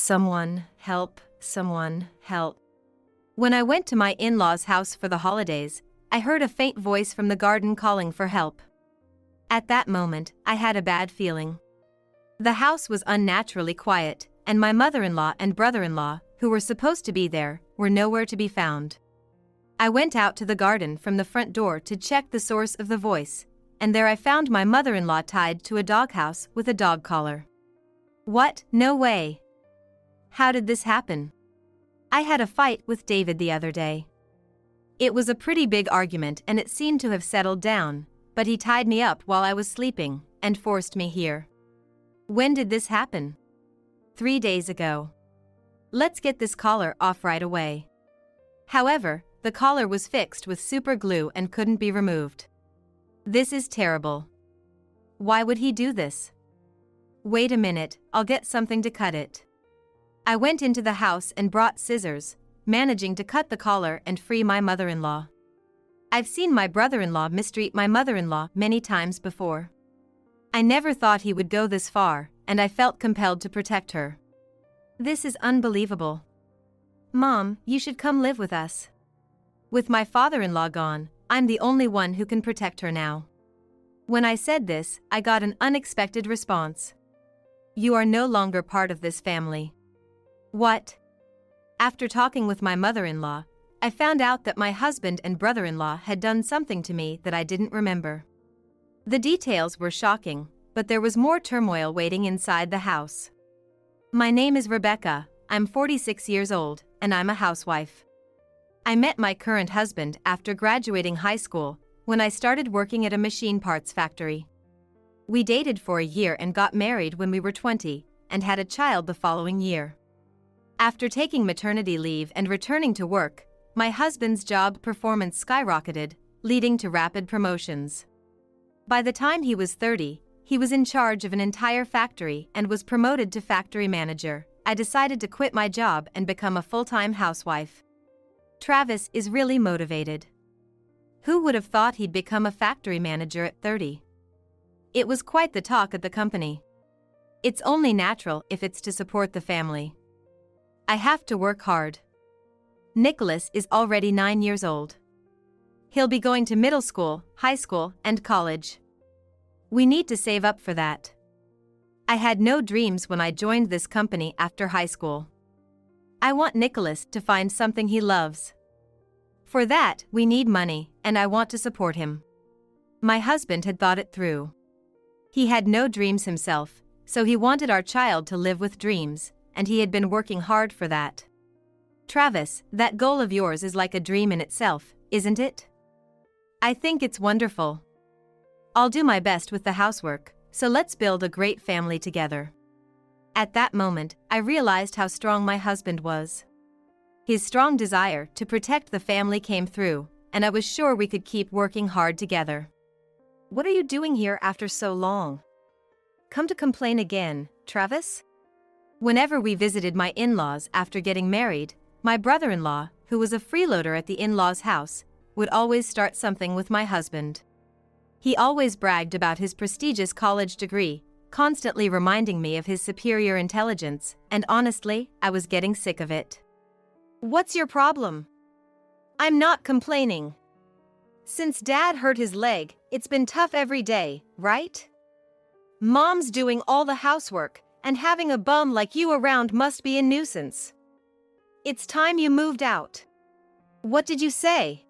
Someone, help, someone, help. When I went to my in-laws' house for the holidays, I heard a faint voice from the garden calling for help. At that moment, I had a bad feeling. The house was unnaturally quiet, and my mother-in-law and brother-in-law, who were supposed to be there, were nowhere to be found. I went out to the garden from the front door to check the source of the voice, and there I found my mother-in-law tied to a doghouse with a dog collar. What? No way! How did this happen? I had a fight with David the other day. It was a pretty big argument and it seemed to have settled down, but he tied me up while I was sleeping and forced me here. When did this happen? 3 days ago. Let's get this collar off right away. However, the collar was fixed with super glue and couldn't be removed. This is terrible. Why would he do this? Wait a minute, I'll get something to cut it. I went into the house and brought scissors, managing to cut the collar and free my mother-in-law. I've seen my brother-in-law mistreat my mother-in-law many times before. I never thought he would go this far, and I felt compelled to protect her. This is unbelievable. Mom, you should come live with us. With my father-in-law gone, I'm the only one who can protect her now. When I said this, I got an unexpected response. You are no longer part of this family. What? After talking with my mother-in-law, I found out that my husband and brother-in-law had done something to me that I didn't remember. The details were shocking, but there was more turmoil waiting inside the house. My name is Rebecca, I'm 46 years old, and I'm a housewife. I met my current husband after graduating high school, when I started working at a machine parts factory. We dated for a year and got married when we were 20, and had a child the following year. After taking maternity leave and returning to work, my husband's job performance skyrocketed, leading to rapid promotions. By the time he was 30, he was in charge of an entire factory and was promoted to factory manager. I decided to quit my job and become a full-time housewife. Travis is really motivated. Who would have thought he'd become a factory manager at 30? It was quite the talk at the company. It's only natural if it's to support the family. I have to work hard. Nicholas is already 9 years old. He'll be going to middle school, high school, and college. We need to save up for that. I had no dreams when I joined this company after high school. I want Nicholas to find something he loves. For that, we need money, and I want to support him. My husband had thought it through. He had no dreams himself, so he wanted our child to live with dreams, and he had been working hard for that. Travis, that goal of yours is like a dream in itself, isn't it? I think it's wonderful. I'll do my best with the housework, so let's build a great family together. At that moment, I realized how strong my husband was. His strong desire to protect the family came through, and I was sure we could keep working hard together. What are you doing here after so long? Come to complain again, Travis? Whenever we visited my in-laws after getting married, my brother-in-law, who was a freeloader at the in-laws' house, would always start something with my husband. He always bragged about his prestigious college degree, constantly reminding me of his superior intelligence, and honestly, I was getting sick of it. What's your problem? I'm not complaining. Since Dad hurt his leg, it's been tough every day, right? Mom's doing all the housework, and having a bum like you around must be a nuisance. It's time you moved out. What did you say?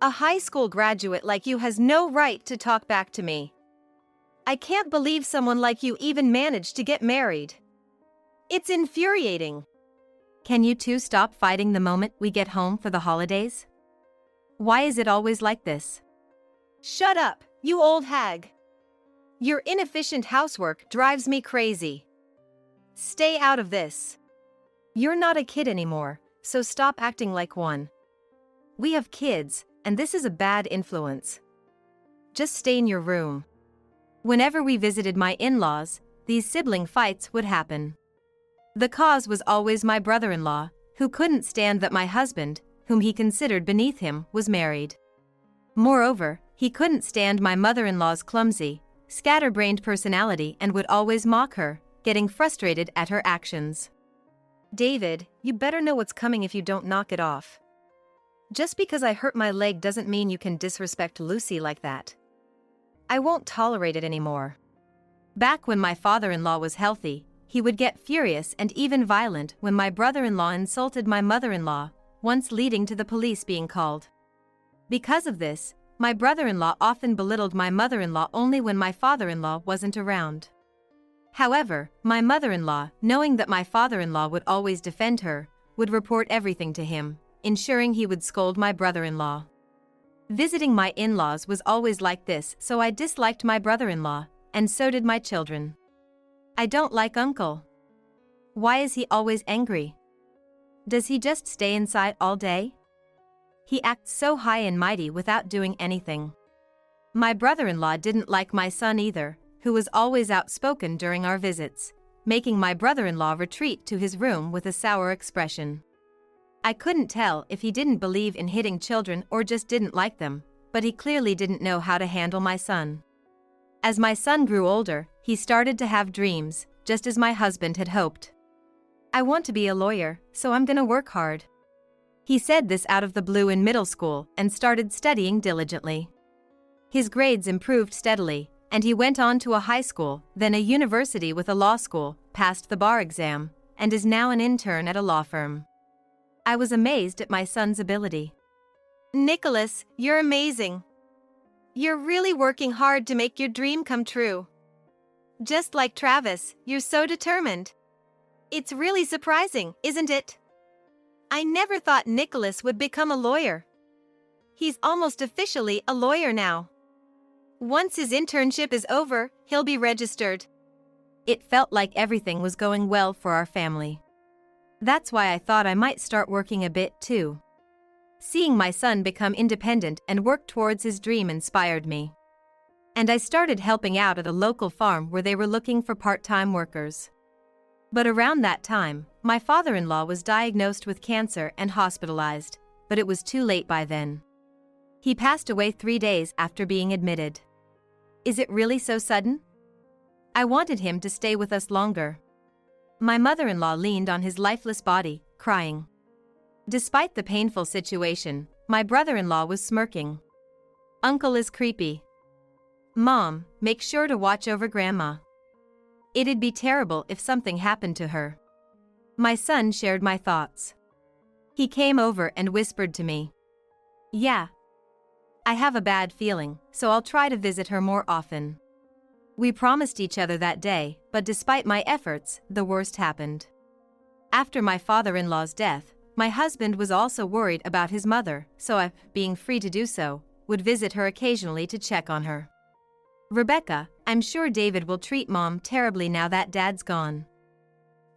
A high school graduate like you has no right to talk back to me. I can't believe someone like you even managed to get married. It's infuriating. Can you two stop fighting the moment we get home for the holidays? Why is it always like this? Shut up, you old hag. Your inefficient housework drives me crazy. Stay out of this. You're not a kid anymore, so stop acting like one. We have kids, and this is a bad influence. Just stay in your room. Whenever we visited my in-laws, these sibling fights would happen. The cause was always my brother-in-law, who couldn't stand that my husband, whom he considered beneath him, was married. Moreover, he couldn't stand my mother-in-law's clumsy, scatterbrained personality and would always mock her, getting frustrated at her actions. David, you better know what's coming if you don't knock it off. Just because I hurt my leg doesn't mean you can disrespect Lucy like that. I won't tolerate it anymore. Back when my father-in-law was healthy, he would get furious and even violent when my brother-in-law insulted my mother-in-law, once leading to the police being called. Because of this, my brother-in-law often belittled my mother-in-law only when my father-in-law wasn't around. However, my mother-in-law, knowing that my father-in-law would always defend her, would report everything to him, ensuring he would scold my brother-in-law. Visiting my in-laws was always like this, so I disliked my brother-in-law, and so did my children. I don't like Uncle. Why is he always angry? Does he just stay inside all day? He acts so high and mighty without doing anything. My brother-in-law didn't like my son either, who was always outspoken during our visits, making my brother-in-law retreat to his room with a sour expression. I couldn't tell if he didn't believe in hitting children or just didn't like them, but he clearly didn't know how to handle my son. As my son grew older, he started to have dreams, just as my husband had hoped. I want to be a lawyer, so I'm gonna work hard. He said this out of the blue in middle school and started studying diligently. His grades improved steadily, and he went on to a high school, then a university with a law school, passed the bar exam, and is now an intern at a law firm. I was amazed at my son's ability. Nicholas, you're amazing. You're really working hard to make your dream come true. Just like Travis, you're so determined. It's really surprising, isn't it? I never thought Nicholas would become a lawyer. He's almost officially a lawyer now. Once his internship is over, he'll be registered. It felt like everything was going well for our family. That's why I thought I might start working a bit too. Seeing my son become independent and work towards his dream inspired me. And I started helping out at a local farm where they were looking for part-time workers. But around that time, my father-in-law was diagnosed with cancer and hospitalized, but it was too late by then. He passed away 3 days after being admitted. Is it really so sudden? I wanted him to stay with us longer. My mother-in-law leaned on his lifeless body, crying. Despite the painful situation, my brother-in-law was smirking. Uncle is creepy. Mom, make sure to watch over Grandma. It'd be terrible if something happened to her. My son shared my thoughts. He came over and whispered to me. Yeah. I have a bad feeling, so I'll try to visit her more often. We promised each other that day, but despite my efforts, the worst happened. After my father-in-law's death, my husband was also worried about his mother, so I, being free to do so, would visit her occasionally to check on her. Rebecca, I'm sure David will treat Mom terribly now that Dad's gone.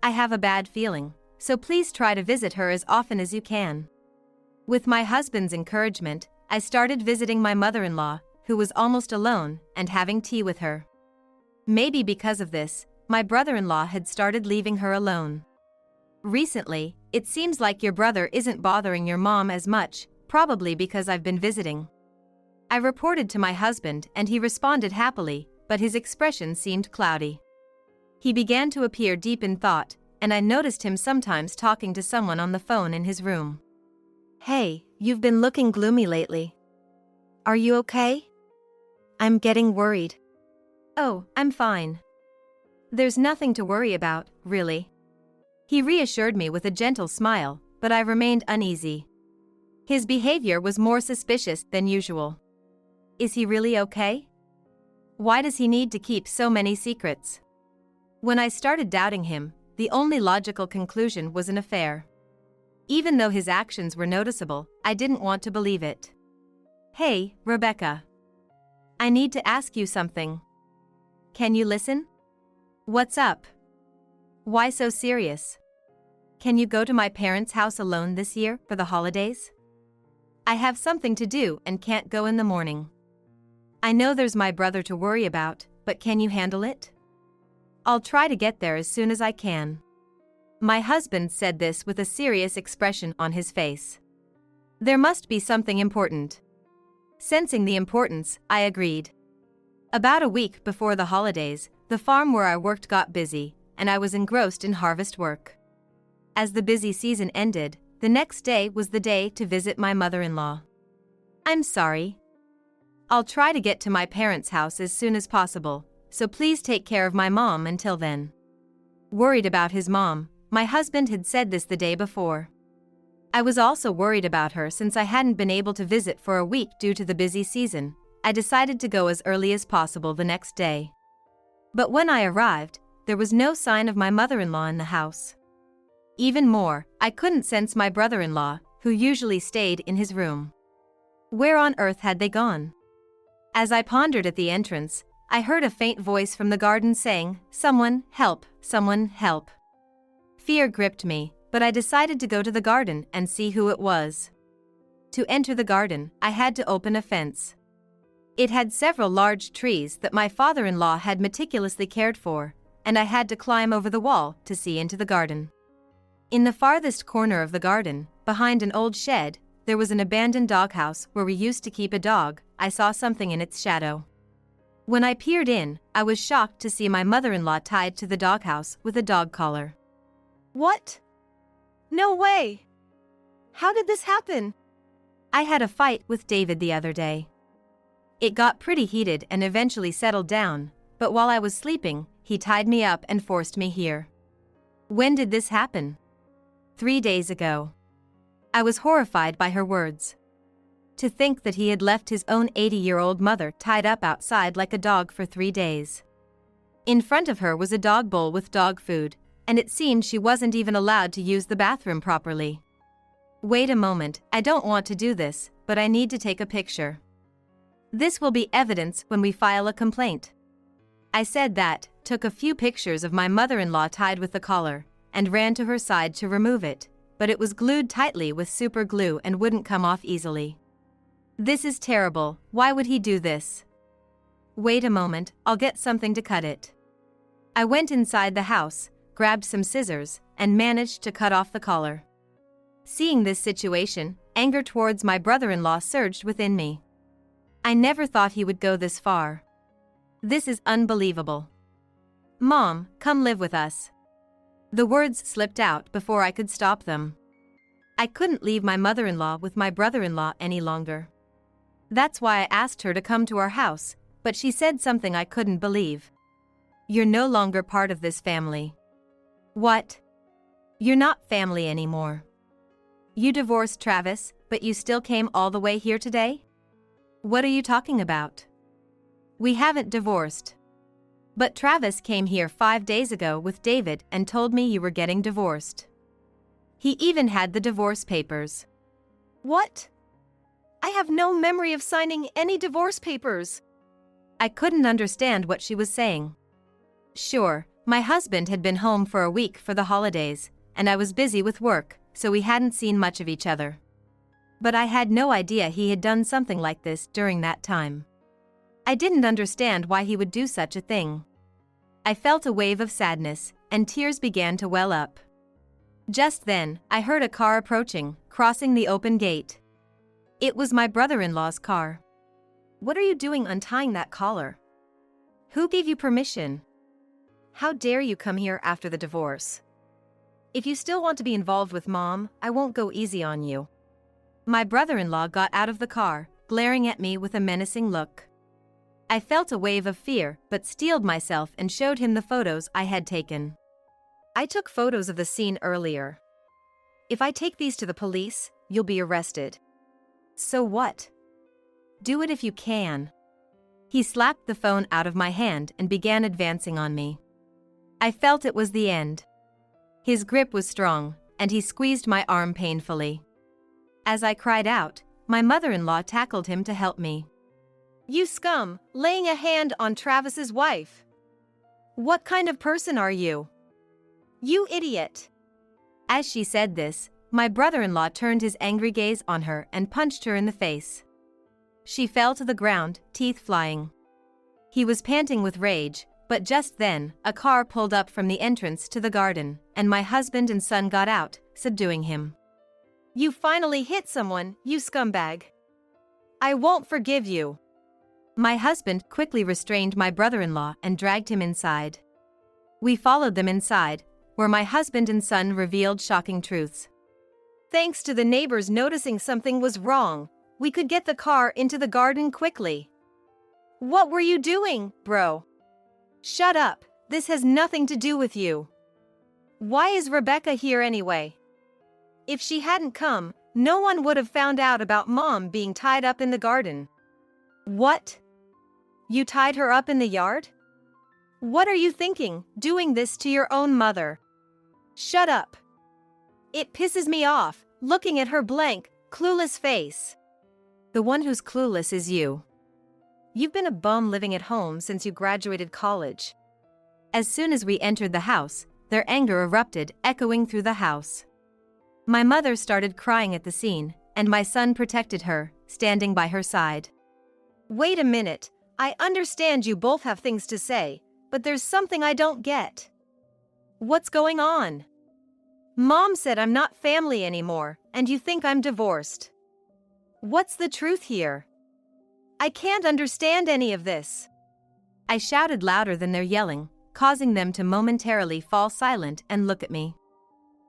I have a bad feeling, so please try to visit her as often as you can. With my husband's encouragement, I started visiting my mother-in-law, who was almost alone, and having tea with her. Maybe because of this, my brother-in-law had started leaving her alone. Recently, it seems like your brother isn't bothering your mom as much, probably because I've been visiting. I reported to my husband and he responded happily, but his expression seemed cloudy. He began to appear deep in thought, and I noticed him sometimes talking to someone on the phone in his room. Hey, you've been looking gloomy lately. Are you okay? I'm getting worried. Oh, I'm fine. There's nothing to worry about, really. He reassured me with a gentle smile, but I remained uneasy. His behavior was more suspicious than usual. Is he really okay? Why does he need to keep so many secrets? When I started doubting him, the only logical conclusion was an affair. Even though his actions were noticeable, I didn't want to believe it. Hey, Rebecca. I need to ask you something. Can you listen? What's up? Why so serious? Can you go to my parents' house alone this year for the holidays? I have something to do and can't go in the morning. I know there's my brother to worry about, but can you handle it? I'll try to get there as soon as I can. My husband said this with a serious expression on his face. There must be something important. Sensing the importance, I agreed. About a week before the holidays, the farm where I worked got busy, and I was engrossed in harvest work. As the busy season ended, the next day was the day to visit my mother-in-law. I'm sorry. I'll try to get to my parents' house as soon as possible, so please take care of my mom until then. Worried about his mom, my husband had said this the day before. I was also worried about her since I hadn't been able to visit for a week due to the busy season. I decided to go as early as possible the next day. But when I arrived, there was no sign of my mother-in-law in the house. Even more, I couldn't sense my brother-in-law, who usually stayed in his room. Where on earth had they gone? As I pondered at the entrance, I heard a faint voice from the garden saying, "Someone, help, someone, help." Fear gripped me, but I decided to go to the garden and see who it was. To enter the garden, I had to open a fence. It had several large trees that my father-in-law had meticulously cared for, and I had to climb over the wall to see into the garden. In the farthest corner of the garden, behind an old shed, there was an abandoned doghouse where we used to keep a dog. I saw something in its shadow. When I peered in, I was shocked to see my mother-in-law tied to the doghouse with a dog collar. What? No way! How did this happen? I had a fight with David the other day. It got pretty heated and eventually settled down, but while I was sleeping, he tied me up and forced me here. When did this happen? 3 days ago. I was horrified by her words. To think that he had left his own 80-year-old mother tied up outside like a dog for 3 days. In front of her was a dog bowl with dog food, and it seemed she wasn't even allowed to use the bathroom properly. Wait a moment, I don't want to do this, but I need to take a picture. This will be evidence when we file a complaint. I said that, took a few pictures of my mother-in-law tied with the collar, and ran to her side to remove it, but it was glued tightly with super glue and wouldn't come off easily. This is terrible, why would he do this? Wait a moment, I'll get something to cut it. I went inside the house, grabbed some scissors, and managed to cut off the collar. Seeing this situation, anger towards my brother-in-law surged within me. I never thought he would go this far. This is unbelievable. Mom, come live with us. The words slipped out before I could stop them. I couldn't leave my mother-in-law with my brother-in-law any longer. That's why I asked her to come to our house, but she said something I couldn't believe. You're no longer part of this family. What? You're not family anymore. You divorced Travis, but you still came all the way here today? What are you talking about? We haven't divorced. But Travis came here 5 days ago with David and told me you were getting divorced. He even had the divorce papers. What? I have no memory of signing any divorce papers. I couldn't understand what she was saying. Sure, my husband had been home for a week for the holidays, and I was busy with work, so we hadn't seen much of each other. But I had no idea he had done something like this during that time. I didn't understand why he would do such a thing. I felt a wave of sadness, and tears began to well up. Just then, I heard a car approaching, crossing the open gate. It was my brother-in-law's car. What are you doing untying that collar? Who gave you permission? How dare you come here after the divorce? If you still want to be involved with Mom, I won't go easy on you. My brother-in-law got out of the car, glaring at me with a menacing look. I felt a wave of fear, but steeled myself and showed him the photos I had taken. I took photos of the scene earlier. If I take these to the police, you'll be arrested. So what? Do it if you can. He slapped the phone out of my hand and began advancing on me. I felt it was the end. His grip was strong, and he squeezed my arm painfully. As I cried out, my mother-in-law tackled him to help me. You scum, laying a hand on Travis's wife. What kind of person are you? You idiot. As she said this, my brother-in-law turned his angry gaze on her and punched her in the face. She fell to the ground, teeth flying. He was panting with rage, but just then, a car pulled up from the entrance to the garden, and my husband and son got out, subduing him. You finally hit someone, you scumbag. I won't forgive you. My husband quickly restrained my brother-in-law and dragged him inside. We followed them inside, where my husband and son revealed shocking truths. Thanks to the neighbors noticing something was wrong, we could get the car into the garden quickly. What were you doing, bro? Shut up, this has nothing to do with you. Why is Rebecca here anyway? If she hadn't come, no one would have found out about Mom being tied up in the garden. What? You tied her up in the yard? What are you thinking, doing this to your own mother? Shut up. It pisses me off, looking at her blank, clueless face. The one who's clueless is you. You've been a bum living at home since you graduated college. As soon as we entered the house, their anger erupted, echoing through the house. My mother started crying at the scene, and my son protected her, standing by her side. Wait a minute, I understand you both have things to say, but there's something I don't get. What's going on? Mom said I'm not family anymore, and you think I'm divorced. What's the truth here? I can't understand any of this. I shouted louder than their yelling, causing them to momentarily fall silent and look at me.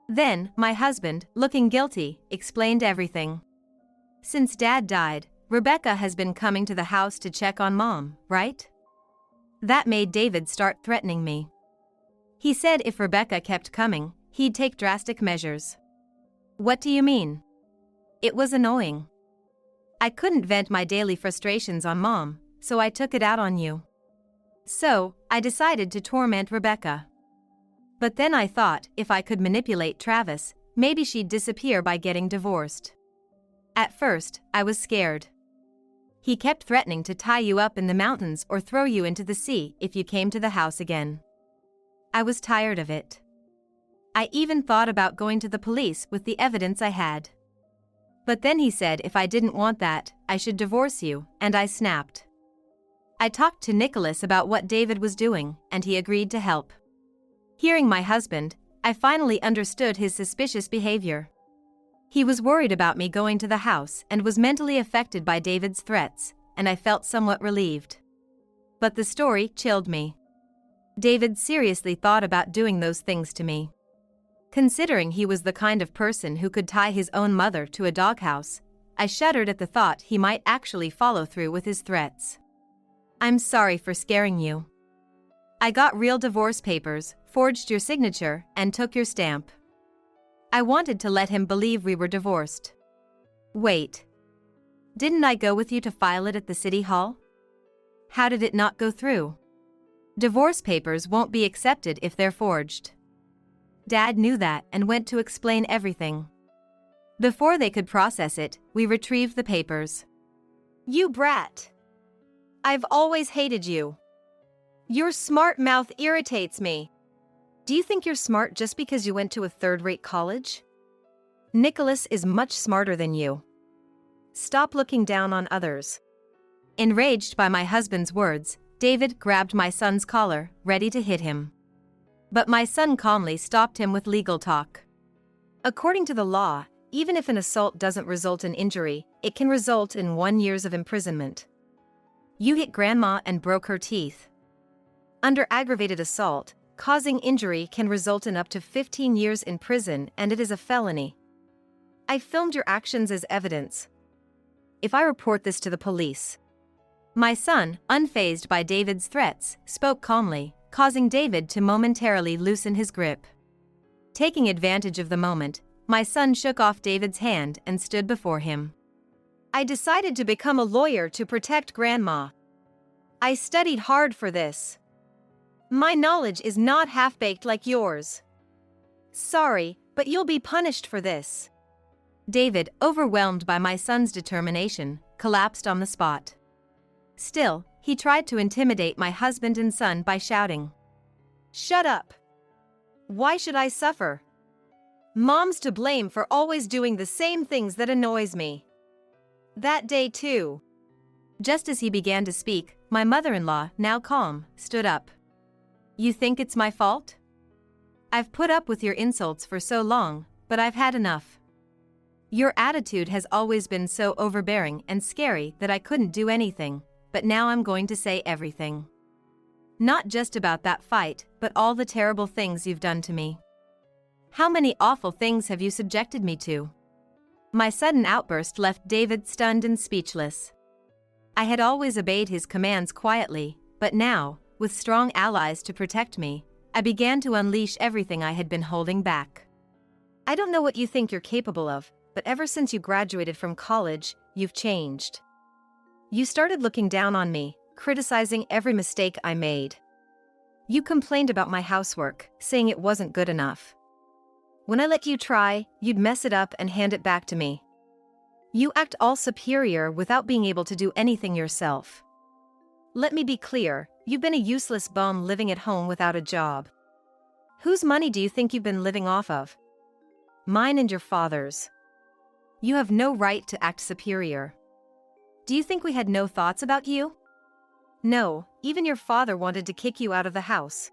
Then, my husband, looking guilty, explained everything. Since Dad died, Rebecca has been coming to the house to check on Mom, right? That made David start threatening me. He said if Rebecca kept coming, he'd take drastic measures. What do you mean? It was annoying. I couldn't vent my daily frustrations on Mom, so I took it out on you. So, I decided to torment Rebecca. But then I thought if I could manipulate Travis, maybe she'd disappear by getting divorced. At first, I was scared. He kept threatening to tie you up in the mountains or throw you into the sea if you came to the house again. I was tired of it. I even thought about going to the police with the evidence I had. But then he said if I didn't want that, I should divorce you, and I snapped. I talked to Nicholas about what David was doing, and he agreed to help. Hearing my husband, I finally understood his suspicious behavior. He was worried about me going to the house and was mentally affected by David's threats, and I felt somewhat relieved. But the story chilled me. David seriously thought about doing those things to me. Considering he was the kind of person who could tie his own mother to a doghouse, I shuddered at the thought he might actually follow through with his threats. I'm sorry for scaring you. I got real divorce papers, forged your signature, and took your stamp. I wanted to let him believe we were divorced. Wait. Didn't I go with you to file it at the city hall? How did it not go through? Divorce papers won't be accepted if they're forged. Dad knew that and went to explain everything. Before they could process it, we retrieved the papers. You brat. I've always hated you. Your smart mouth irritates me. Do you think you're smart just because you went to a third-rate college? Nicholas is much smarter than you. Stop looking down on others. Enraged by my husband's words, David grabbed my son's collar, ready to hit him. But my son calmly stopped him with legal talk. According to the law, even if an assault doesn't result in injury, it can result in 1 year of imprisonment. You hit Grandma and broke her teeth. Under aggravated assault, causing injury can result in up to 15 years in prison, and it is a felony. I filmed your actions as evidence. If I report this to the police. My son, unfazed by David's threats, spoke calmly, causing David to momentarily loosen his grip. Taking advantage of the moment, my son shook off David's hand and stood before him. I decided to become a lawyer to protect Grandma. I studied hard for this. My knowledge is not half-baked like yours. Sorry, but you'll be punished for this. David, overwhelmed by my son's determination, collapsed on the spot. Still, he tried to intimidate my husband and son by shouting. Shut up. Why should I suffer? Mom's to blame for always doing the same things that annoys me. That day too. Just as he began to speak, my mother-in-law, now calm, stood up. You think it's my fault? I've put up with your insults for so long, but I've had enough. Your attitude has always been so overbearing and scary that I couldn't do anything, but now I'm going to say everything. Not just about that fight, but all the terrible things you've done to me. How many awful things have you subjected me to? My sudden outburst left David stunned and speechless. I had always obeyed his commands quietly, but now, with strong allies to protect me, I began to unleash everything I had been holding back. I don't know what you think you're capable of, but ever since you graduated from college, you've changed. You started looking down on me, criticizing every mistake I made. You complained about my housework, saying it wasn't good enough. When I let you try, you'd mess it up and hand it back to me. You act all superior without being able to do anything yourself. Let me be clear, you've been a useless bum living at home without a job. Whose money do you think you've been living off of? Mine and your father's. You have no right to act superior. Do you think we had no thoughts about you? No, even your father wanted to kick you out of the house.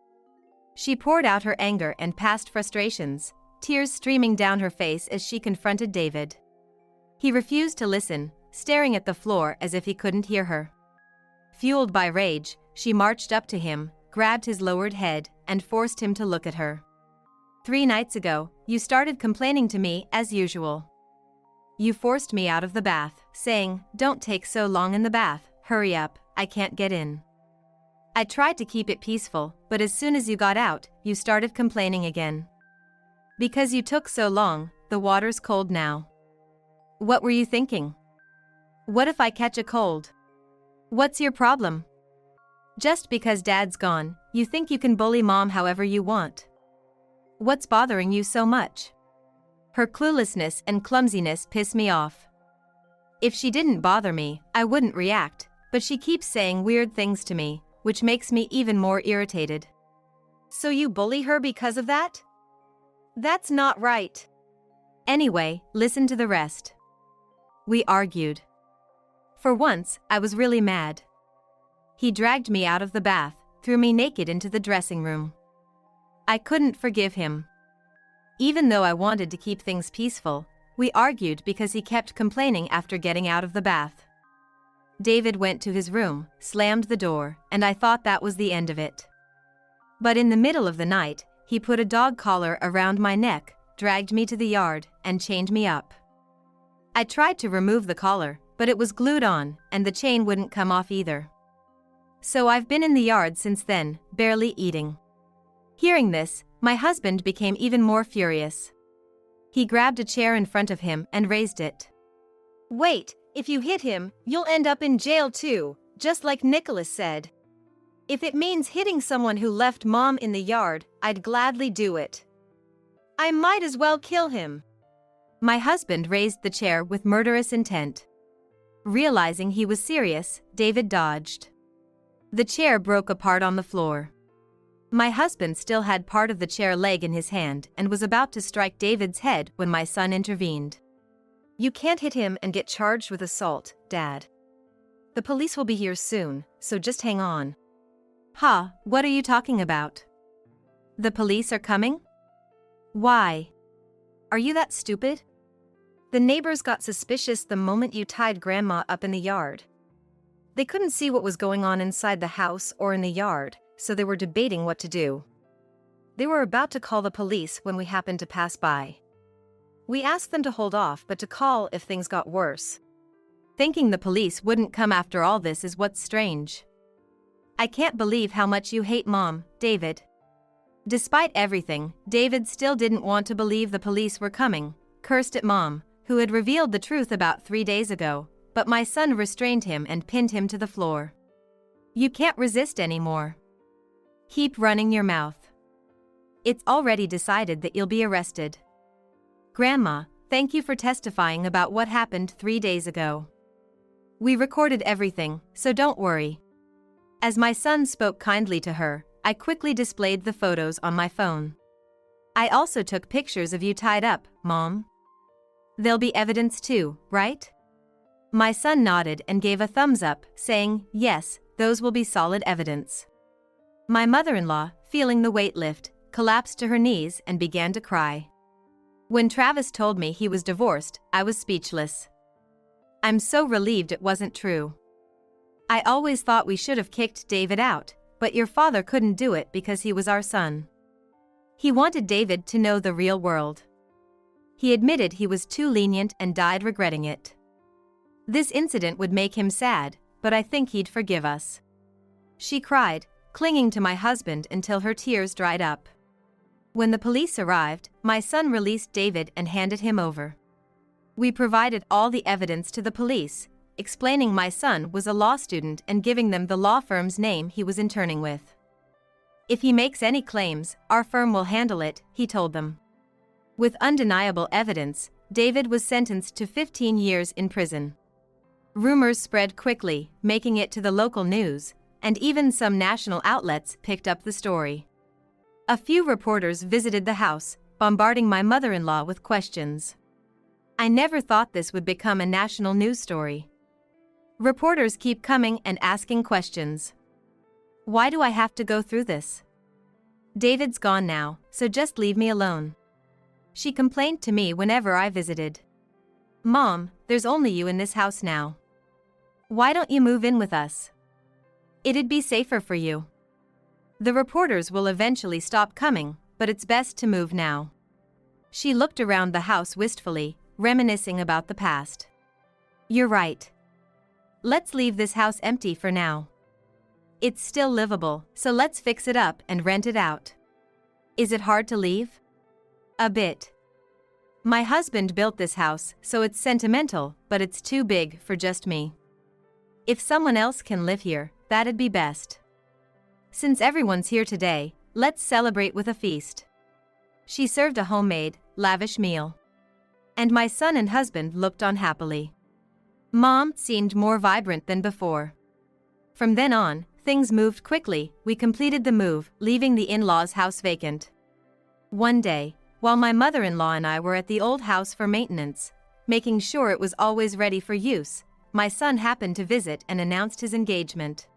She poured out her anger and past frustrations, tears streaming down her face as she confronted David. He refused to listen, staring at the floor as if he couldn't hear her. Fueled by rage, she marched up to him, grabbed his lowered head, and forced him to look at her. 3 nights ago, you started complaining to me as usual. You forced me out of the bath, saying, "Don't take so long in the bath, hurry up, I can't get in." I tried to keep it peaceful, but as soon as you got out, you started complaining again. Because you took so long, the water's cold now. What were you thinking? What if I catch a cold? What's your problem? Just because Dad's gone, you think you can bully Mom however you want. What's bothering you so much? Her cluelessness and clumsiness piss me off. If she didn't bother me, I wouldn't react, but she keeps saying weird things to me, which makes me even more irritated. So you bully her because of that? That's not right. Anyway, listen to the rest. We argued. For once, I was really mad. He dragged me out of the bath, threw me naked into the dressing room. I couldn't forgive him. Even though I wanted to keep things peaceful, we argued because he kept complaining after getting out of the bath. David went to his room, slammed the door, and I thought that was the end of it. But in the middle of the night, he put a dog collar around my neck, dragged me to the yard, and chained me up. I tried to remove the collar, but it was glued on, and the chain wouldn't come off either. So I've been in the yard since then, barely eating. Hearing this, my husband became even more furious. He grabbed a chair in front of him and raised it. Wait, if you hit him, you'll end up in jail too, just like Nicholas said. If it means hitting someone who left Mom in the yard, I'd gladly do it. I might as well kill him. My husband raised the chair with murderous intent. Realizing he was serious, David dodged. The chair broke apart on the floor. My husband still had part of the chair leg in his hand and was about to strike David's head when my son intervened. You can't hit him and get charged with assault, Dad. The police will be here soon, so just hang on. Ha, what are you talking about? The police are coming? Why? Are you that stupid? The neighbors got suspicious the moment you tied Grandma up in the yard. They couldn't see what was going on inside the house or in the yard, so they were debating what to do. They were about to call the police when we happened to pass by. We asked them to hold off but to call if things got worse. Thinking the police wouldn't come after all this is what's strange. I can't believe how much you hate Mom, David. Despite everything, David still didn't want to believe the police were coming, cursed at Mom, who had revealed the truth about 3 days ago, but my son restrained him and pinned him to the floor. You can't resist anymore. Keep running your mouth. It's already decided that you'll be arrested. Grandma, thank you for testifying about what happened 3 days ago. We recorded everything, so don't worry. As my son spoke kindly to her, I quickly displayed the photos on my phone. I also took pictures of you tied up, Mom. There'll be evidence too, right? My son nodded and gave a thumbs up, saying, yes, those will be solid evidence. My mother-in-law, feeling the weight lift, collapsed to her knees and began to cry. When Travis told me he was divorced, I was speechless. I'm so relieved it wasn't true. I always thought we should have kicked David out, but your father couldn't do it because he was our son. He wanted David to know the real world. He admitted he was too lenient and died regretting it. This incident would make him sad, but I think he'd forgive us. She cried, clinging to my husband until her tears dried up. When the police arrived, my son released David and handed him over. We provided all the evidence to the police, explaining my son was a law student and giving them the law firm's name he was interning with. If he makes any claims, our firm will handle it, he told them. With undeniable evidence, David was sentenced to 15 years in prison. Rumors spread quickly, making it to the local news, and even some national outlets picked up the story. A few reporters visited the house, bombarding my mother-in-law with questions. I never thought this would become a national news story. Reporters keep coming and asking questions. Why do I have to go through this? David's gone now, so just leave me alone. She complained to me whenever I visited. Mom, there's only you in this house now. Why don't you move in with us? It'd be safer for you. The reporters will eventually stop coming, but it's best to move now. She looked around the house wistfully, reminiscing about the past. You're right. Let's leave this house empty for now. It's still livable, so let's fix it up and rent it out. Is it hard to leave? A bit. My husband built this house, so it's sentimental, but it's too big for just me. If someone else can live here, that'd be best. Since everyone's here today, let's celebrate with a feast. She served a homemade, lavish meal. And my son and husband looked on happily. Mom seemed more vibrant than before. From then on, things moved quickly. We completed the move, leaving the in-laws' house vacant. One day, while my mother-in-law and I were at the old house for maintenance, making sure it was always ready for use, my son happened to visit and announced his engagement.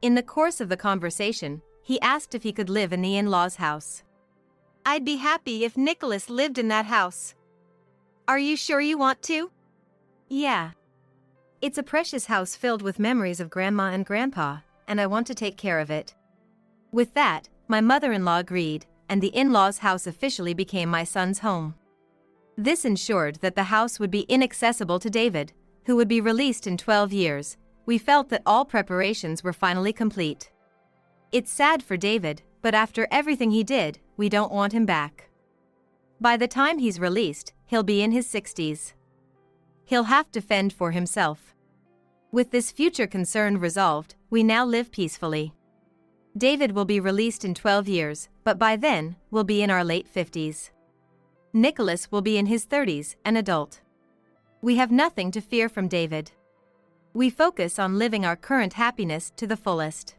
In the course of the conversation, he asked if he could live in the in-laws' house. I'd be happy if Nicholas lived in that house. Are you sure you want to? Yeah. It's a precious house filled with memories of Grandma and Grandpa, and I want to take care of it. With that, my mother-in-law agreed, and the in-laws' house officially became my son's home. This ensured that the house would be inaccessible to David, who would be released in 12 years. We felt that all preparations were finally complete. It's sad for David, but after everything he did, we don't want him back. By the time he's released, he'll be in his 60s. He'll have to fend for himself. With this future concern resolved, we now live peacefully. David will be released in 12 years, but by then, we'll be in our late 50s. Nicholas will be in his 30s, an adult. We have nothing to fear from David. We focus on living our current happiness to the fullest.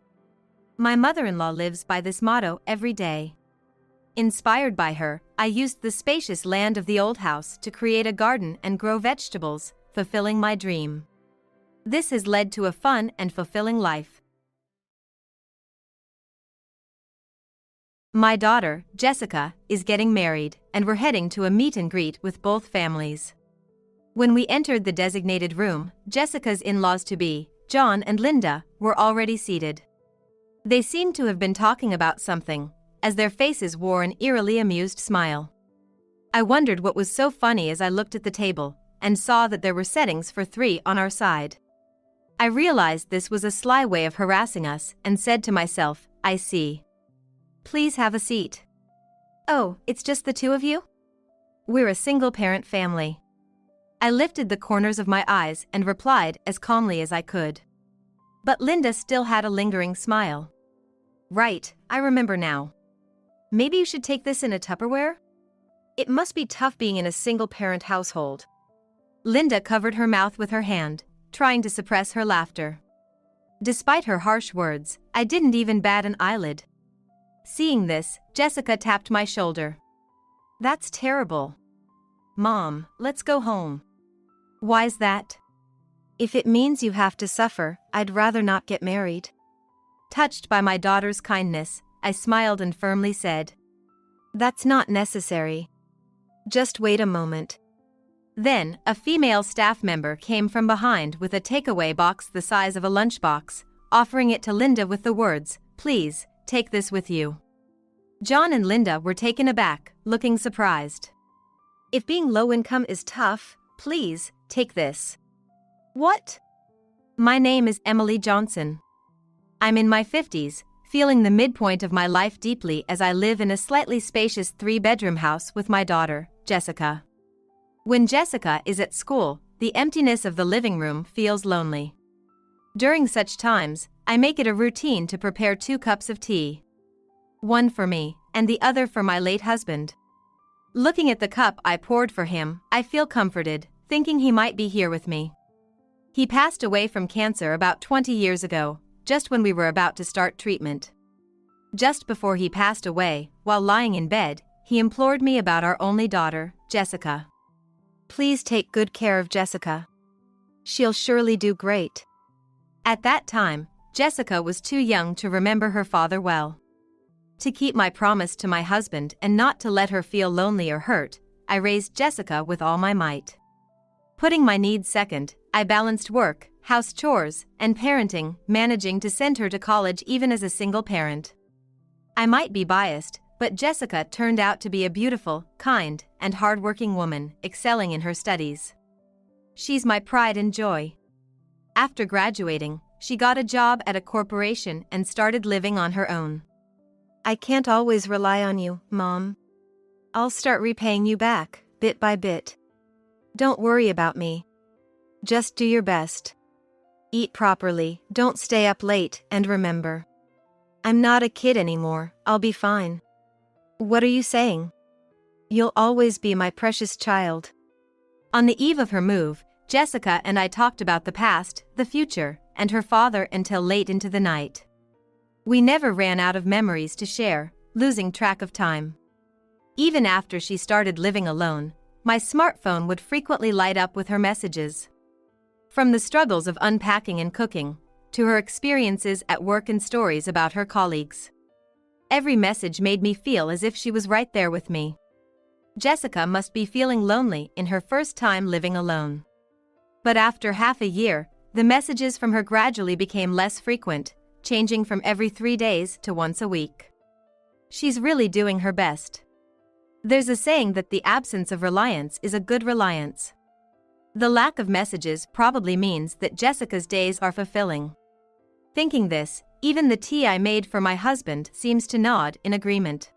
My mother-in-law lives by this motto every day. Inspired by her, I used the spacious land of the old house to create a garden and grow vegetables, fulfilling my dream. This has led to a fun and fulfilling life. My daughter, Jessica, is getting married, and we're heading to a meet and greet with both families. When we entered the designated room, Jessica's in-laws-to-be, John and Linda, were already seated. They seemed to have been talking about something, as their faces wore an eerily amused smile. I wondered what was so funny as I looked at the table, and saw that there were settings for 3 on our side. I realized this was a sly way of harassing us, and said to myself, I see. Please have a seat. Oh, it's just the 2 of you? We're a single-parent family. I lifted the corners of my eyes and replied as calmly as I could. But Linda still had a lingering smile. Right, I remember now. Maybe you should take this in a Tupperware? It must be tough being in a single-parent household. Linda covered her mouth with her hand, trying to suppress her laughter. Despite her harsh words, I didn't even bat an eyelid. Seeing this, Jessica tapped my shoulder. That's terrible. Mom, let's go home. Why's that? If it means you have to suffer, I'd rather not get married. Touched by my daughter's kindness, I smiled and firmly said, That's not necessary. Just wait a moment. Then, a female staff member came from behind with a takeaway box the size of a lunchbox, offering it to Linda with the words, Please, take this with you. John and Linda were taken aback, looking surprised. If being low income is tough, please, take this. What? My name is Emily Johnson. I'm in my 50s, feeling the midpoint of my life deeply as I live in a slightly spacious 3-bedroom house with my daughter, Jessica. When Jessica is at school, the emptiness of the living room feels lonely. During such times, I make it a routine to prepare 2 cups of tea. One for me, and the other for my late husband. Looking at the cup I poured for him, I feel comforted, thinking he might be here with me. He passed away from cancer about 20 years ago, just when we were about to start treatment. Just before he passed away, while lying in bed, he implored me about our only daughter, Jessica. Please take good care of Jessica. She'll surely do great. At that time, Jessica was too young to remember her father well. To keep my promise to my husband and not to let her feel lonely or hurt, I raised Jessica with all my might. Putting my needs second, I balanced work, house chores, and parenting, managing to send her to college even as a single parent. I might be biased, but Jessica turned out to be a beautiful, kind, and hardworking woman, excelling in her studies. She's my pride and joy. After graduating, she got a job at a corporation and started living on her own. I can't always rely on you, Mom. I'll start repaying you back, bit by bit. Don't worry about me. Just do your best. Eat properly, don't stay up late, and remember, I'm not a kid anymore, I'll be fine. What are you saying? You'll always be my precious child. On the eve of her move, Jessica and I talked about the past, the future, and her father until late into the night. We never ran out of memories to share, losing track of time. Even after she started living alone, my smartphone would frequently light up with her messages. From the struggles of unpacking and cooking, to her experiences at work and stories about her colleagues. Every message made me feel as if she was right there with me. Jessica must be feeling lonely in her first time living alone. But after half a year, the messages from her gradually became less frequent, changing from every 3 days to once a week. She's really doing her best. There's a saying that the absence of reliance is a good reliance. The lack of messages probably means that Jessica's days are fulfilling. Thinking this, even the tea I made for my husband seems to nod in agreement.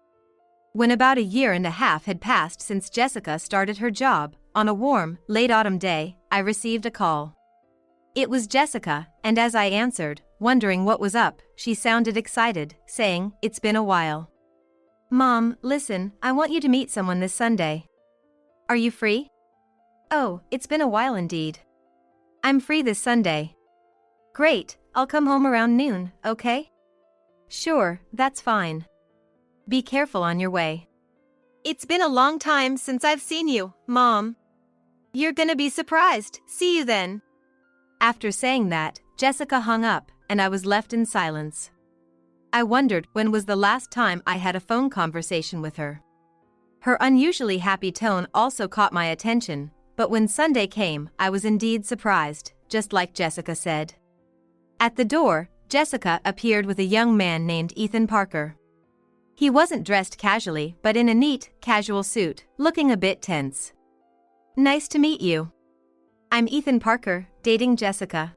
When about 1.5 years had passed since Jessica started her job, on a warm, late autumn day, I received a call. It was Jessica, and as I answered, wondering what was up, she sounded excited, saying, "It's been a while. Mom, listen, I want you to meet someone this Sunday. Are you free?" "Oh, it's been a while indeed. I'm free this Sunday." "Great, I'll come home around noon, okay?" "Sure, that's fine. Be careful on your way." It's been a long time since I've seen you, Mom. You're gonna be surprised. See you then. After saying that, Jessica hung up, and I was left in silence. I wondered when was the last time I had a phone conversation with her. Her unusually happy tone also caught my attention, but when Sunday came, I was indeed surprised, just like Jessica said. At the door, Jessica appeared with a young man named Ethan Parker. He wasn't dressed casually, but in a neat, casual suit, looking a bit tense. "Nice to meet you. I'm Ethan Parker, dating Jessica."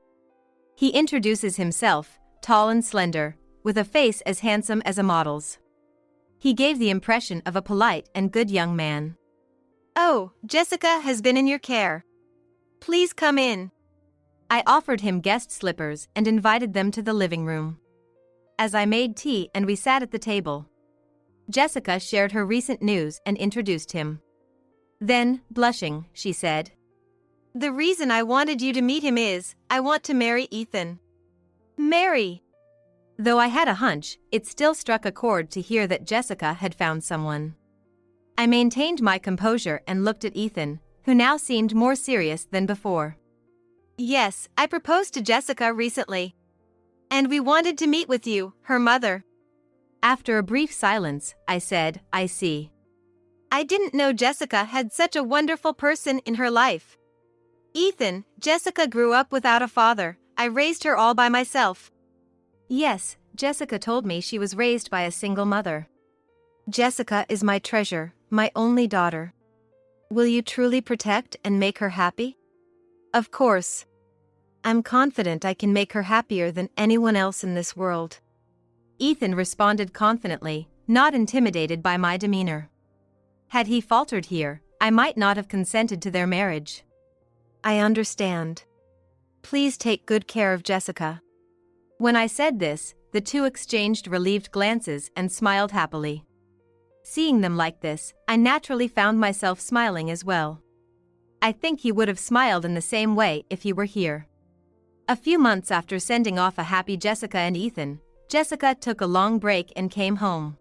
He introduces himself, tall and slender, with a face as handsome as a model's. He gave the impression of a polite and good young man. "Oh, Jessica has been in your care. Please come in." I offered him guest slippers and invited them to the living room. As I made tea and we sat at the table, Jessica shared her recent news and introduced him. Then, blushing, she said, "The reason I wanted you to meet him is, I want to marry Ethan." "Marry?" Though I had a hunch, it still struck a chord to hear that Jessica had found someone. I maintained my composure and looked at Ethan, who now seemed more serious than before. "Yes, I proposed to Jessica recently. And we wanted to meet with you, her mother." After a brief silence, I said, "I see." "I didn't know Jessica had such a wonderful person in her life. Ethan, Jessica grew up without a father. I raised her all by myself." "Yes, Jessica told me she was raised by a single mother." Jessica is my treasure, my only daughter. Will you truly protect and make her happy? Of course. I'm confident I can make her happier than anyone else in this world. Ethan responded confidently, not intimidated by my demeanor. Had he faltered here, I might not have consented to their marriage. I understand. Please take good care of Jessica. When I said this, the two exchanged relieved glances and smiled happily. Seeing them like this, I naturally found myself smiling as well. I think he would have smiled in the same way if he were here. A few months after sending off a happy Jessica and Ethan, Jessica took a long break and came home.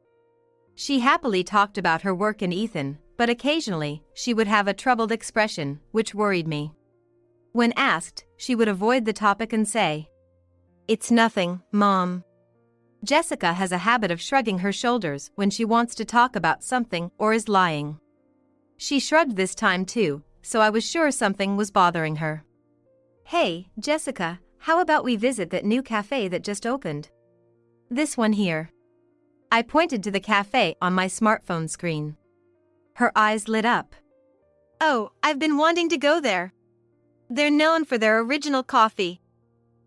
She happily talked about her work and Ethan, but occasionally, she would have a troubled expression, which worried me. When asked, she would avoid the topic and say, "It's nothing, Mom." Jessica has a habit of shrugging her shoulders when she wants to talk about something or is lying. She shrugged this time too, so I was sure something was bothering her. "Hey, Jessica, how about we visit that new cafe that just opened? This one here." I pointed to the cafe on my smartphone screen. Her eyes lit up. "Oh, I've been wanting to go there. They're known for their original coffee.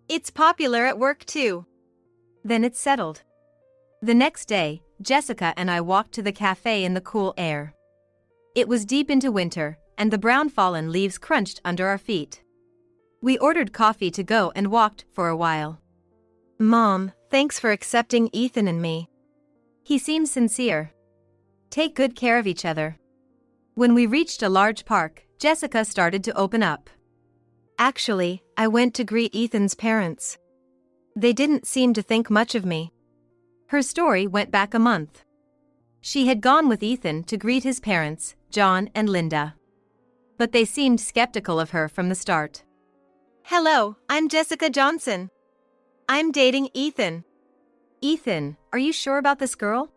It's popular at work too." Then it's settled. The next day, Jessica and I walked to the cafe in the cool air. It was deep into winter, and the brown fallen leaves crunched under our feet. We ordered coffee to go and walked for a while. "Mom, thanks for accepting Ethan and me." He seemed sincere. Take good care of each other. When we reached a large park, Jessica started to open up. "Actually, I went to greet Ethan's parents. They didn't seem to think much of me." Her story went back a month. She had gone with Ethan to greet his parents, John and Linda. But they seemed skeptical of her from the start. "Hello, I'm Jessica Johnson. I'm dating Ethan." "Ethan, are you sure about this girl?"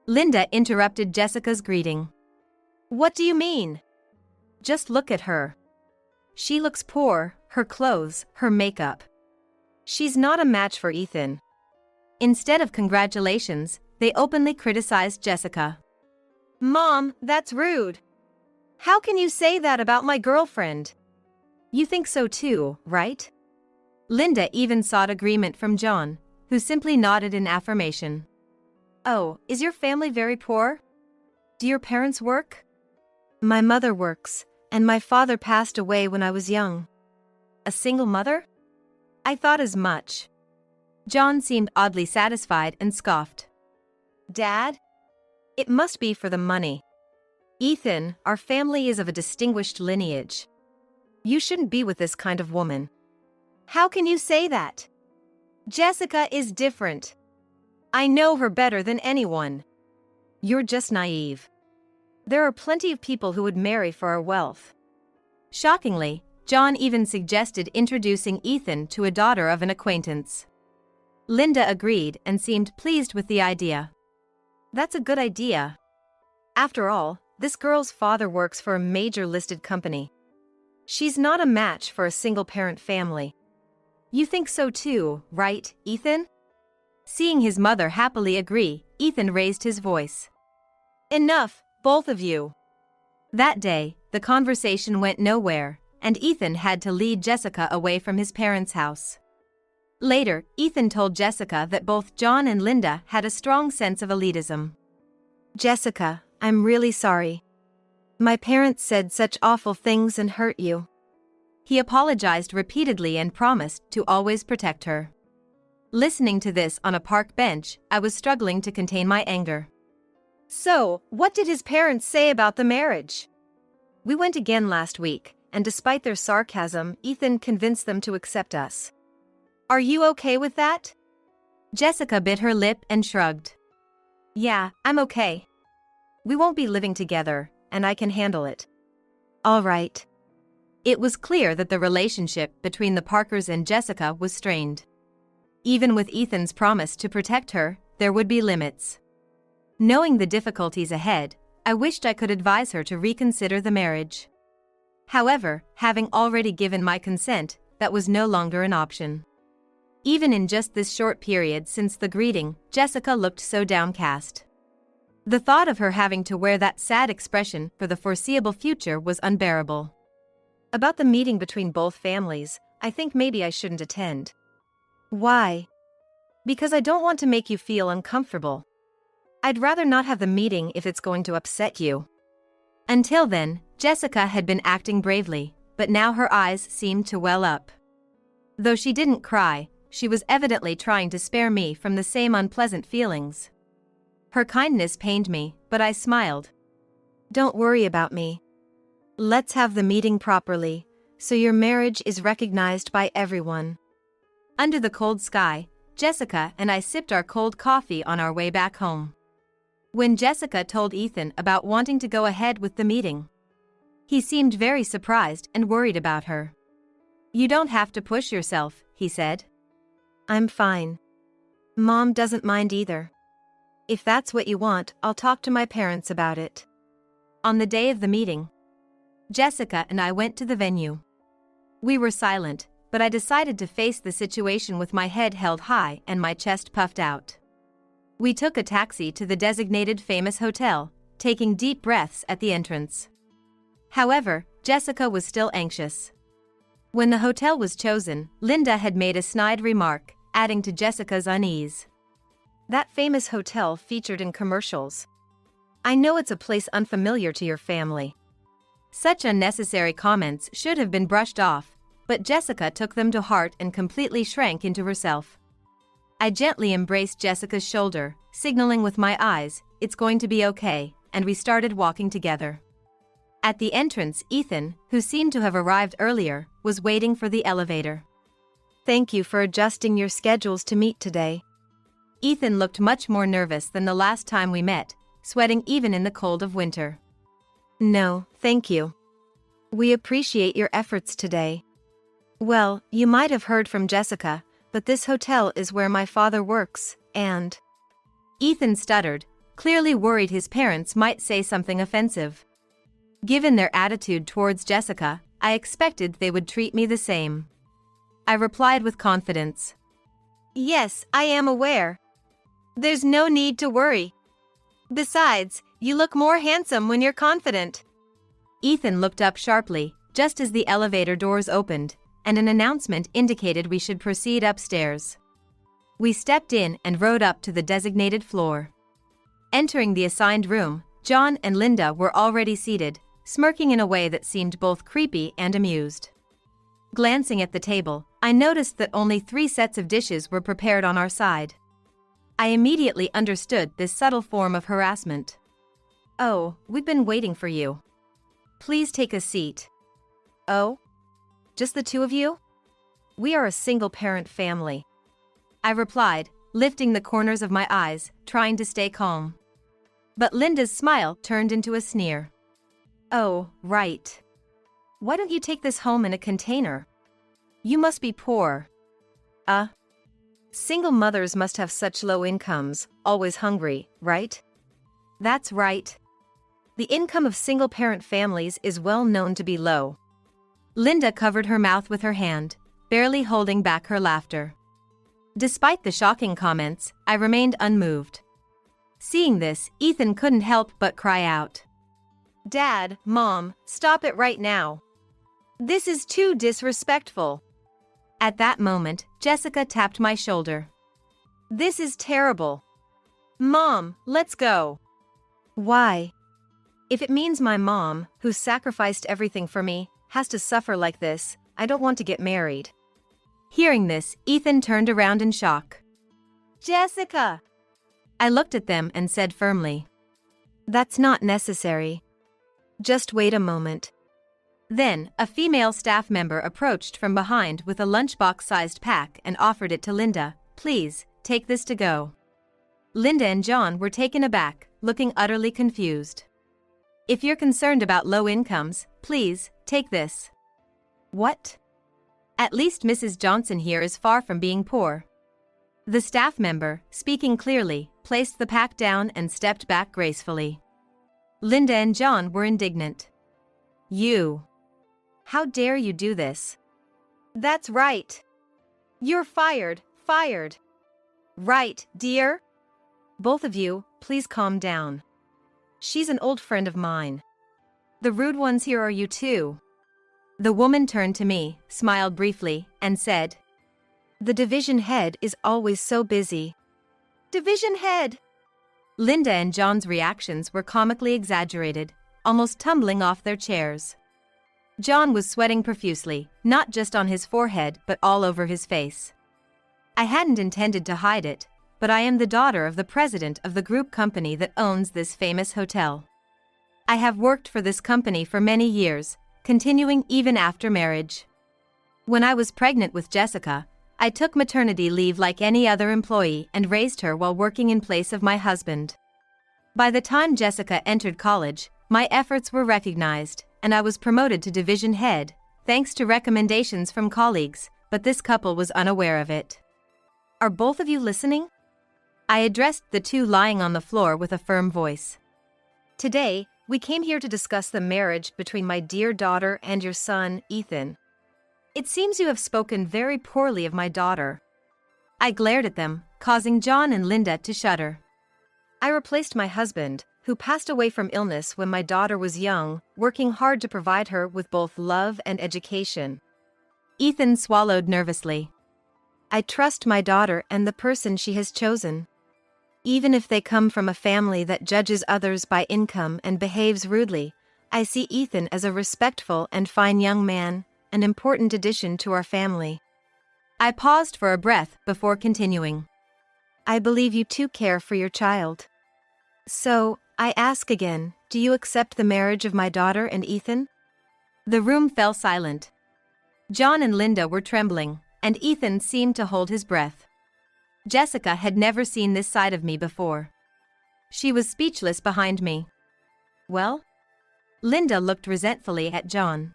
Linda interrupted Jessica's greeting. "What do you mean?" "Just look at her. She looks poor, her clothes, her makeup. She's not a match for Ethan." Instead of congratulations, they openly criticized Jessica. "Mom, that's rude. How can you say that about my girlfriend?" "You think so too, right?" Linda even sought agreement from John, who simply nodded in affirmation. "Oh, is your family very poor? Do your parents work?" "My mother works, and my father passed away when I was young." "A single mother?" "I thought as much." John seemed oddly satisfied and scoffed. "Dad? It must be for the money. Ethan, our family is of a distinguished lineage. You shouldn't be with this kind of woman." "How can you say that? Jessica is different. I know her better than anyone." "You're just naive. There are plenty of people who would marry for our wealth." Shockingly, John even suggested introducing Ethan to a daughter of an acquaintance. Linda agreed and seemed pleased with the idea. "That's a good idea. After all, this girl's father works for a major listed company. She's not a match for a single-parent family." "You think so too, right, Ethan?" Seeing his mother happily agree, Ethan raised his voice. "Enough, both of you." That day, the conversation went nowhere, and Ethan had to lead Jessica away from his parents' house. Later, Ethan told Jessica that both John and Linda had a strong sense of elitism. "Jessica, I'm really sorry. My parents said such awful things and hurt you." He apologized repeatedly and promised to always protect her. Listening to this on a park bench, I was struggling to contain my anger. "So, what did his parents say about the marriage?" "We went again last week, and despite their sarcasm, Ethan convinced them to accept us." "Are you okay with that?" Jessica bit her lip and shrugged. "Yeah, I'm okay. We won't be living together, and I can handle it." "All right." It was clear that the relationship between the Parkers and Jessica was strained. Even with Ethan's promise to protect her, there would be limits. Knowing the difficulties ahead, I wished I could advise her to reconsider the marriage. However, having already given my consent, that was no longer an option. Even in just this short period since the greeting, Jessica looked so downcast. The thought of her having to wear that sad expression for the foreseeable future was unbearable. About the meeting between both families, I think maybe I shouldn't attend. Why? Because I don't want to make you feel uncomfortable. I'd rather not have the meeting if it's going to upset you. Until then, Jessica had been acting bravely, but now her eyes seemed to well up. Though she didn't cry, she was evidently trying to spare me from the same unpleasant feelings. Her kindness pained me, but I smiled. Don't worry about me. Let's have the meeting properly, so your marriage is recognized by everyone. Under the cold sky, Jessica and I sipped our cold coffee on our way back home. When Jessica told Ethan about wanting to go ahead with the meeting, he seemed very surprised and worried about her. "You don't have to push yourself," he said. I'm fine. Mom doesn't mind either. If that's what you want, I'll talk to my parents about it. On the day of the meeting, Jessica and I went to the venue. We were silent, but I decided to face the situation with my head held high and my chest puffed out. We took a taxi to the designated famous hotel, taking deep breaths at the entrance. However, Jessica was still anxious. When the hotel was chosen, Linda had made a snide remark, adding to Jessica's unease. That famous hotel featured in commercials. I know it's a place unfamiliar to your family. Such unnecessary comments should have been brushed off, but Jessica took them to heart and completely shrank into herself. I gently embraced Jessica's shoulder, signaling with my eyes, "It's going to be okay," and we started walking together. At the entrance, Ethan, who seemed to have arrived earlier, was waiting for the elevator. Thank you for adjusting your schedules to meet today. Ethan looked much more nervous than the last time we met, sweating even in the cold of winter. No, thank you. We appreciate your efforts today. Well, you might have heard from Jessica, but this hotel is where my father works, and... Ethan stuttered, clearly worried his parents might say something offensive. Given their attitude towards Jessica, I expected they would treat me the same. I replied with confidence. Yes, I am aware. There's no need to worry. Besides, you look more handsome when you're confident. Ethan looked up sharply, just as the elevator doors opened, and an announcement indicated we should proceed upstairs. We stepped in and rode up to the designated floor. Entering the assigned room, John and Linda were already seated, smirking in a way that seemed both creepy and amused. Glancing at the table, I noticed that only 3 sets of dishes were prepared on our side. I immediately understood this subtle form of harassment. "Oh, we've been waiting for you. Please take a seat." "Oh? Just the 2 of you? We are a single-parent family," I replied, lifting the corners of my eyes, trying to stay calm. But Linda's smile turned into a sneer. "Oh, right. Why don't you take this home in a container? You must be poor." Single mothers must have such low incomes, always hungry, right? That's right. The income of single-parent families is well known to be low. Linda covered her mouth with her hand, barely holding back her laughter. Despite the shocking comments, I remained unmoved. Seeing this, Ethan couldn't help but cry out. Dad, Mom, stop it right now. This is too disrespectful. At that moment, Jessica tapped my shoulder. This is terrible. Mom, let's go. Why? If it means my mom, who sacrificed everything for me, has to suffer like this, I don't want to get married. Hearing this, Ethan turned around in shock. Jessica! I looked at them and said firmly. That's not necessary. Just wait a moment. Then, a female staff member approached from behind with a lunchbox-sized pack and offered it to Linda. Please, take this to go. Linda and John were taken aback, looking utterly confused. If you're concerned about low incomes, please, take this. What? At least Mrs. Johnson here is far from being poor. The staff member, speaking clearly, placed the pack down and stepped back gracefully. Linda and John were indignant. You. How dare you do this? That's right. You're fired, fired. Right, dear? Both of you, please calm down. She's an old friend of mine. The rude ones here are you too. The woman turned to me, smiled briefly, and said, "The division head is always so busy." Division head! Linda and John's reactions were comically exaggerated, almost tumbling off their chairs. John was sweating profusely, not just on his forehead but all over his face. I hadn't intended to hide it, but I am the daughter of the president of the group company that owns this famous hotel. I have worked for this company for many years, continuing even after marriage. When I was pregnant with Jessica, I took maternity leave like any other employee and raised her while working in place of my husband. By the time Jessica entered college, my efforts were recognized, and I was promoted to division head, thanks to recommendations from colleagues, but this couple was unaware of it. Are both of you listening? I addressed the two lying on the floor with a firm voice. Today, we came here to discuss the marriage between my dear daughter and your son, Ethan. It seems you have spoken very poorly of my daughter. I glared at them, causing John and Linda to shudder. I replaced my husband, who passed away from illness when my daughter was young, working hard to provide her with both love and education. Ethan swallowed nervously. I trust my daughter and the person she has chosen. Even if they come from a family that judges others by income and behaves rudely, I see Ethan as a respectful and fine young man, an important addition to our family. I paused for a breath before continuing. I believe you too care for your child. So, I ask again, do you accept the marriage of my daughter and Ethan? The room fell silent. John and Linda were trembling, and Ethan seemed to hold his breath. Jessica had never seen this side of me before. She was speechless behind me. Well? Linda looked resentfully at John.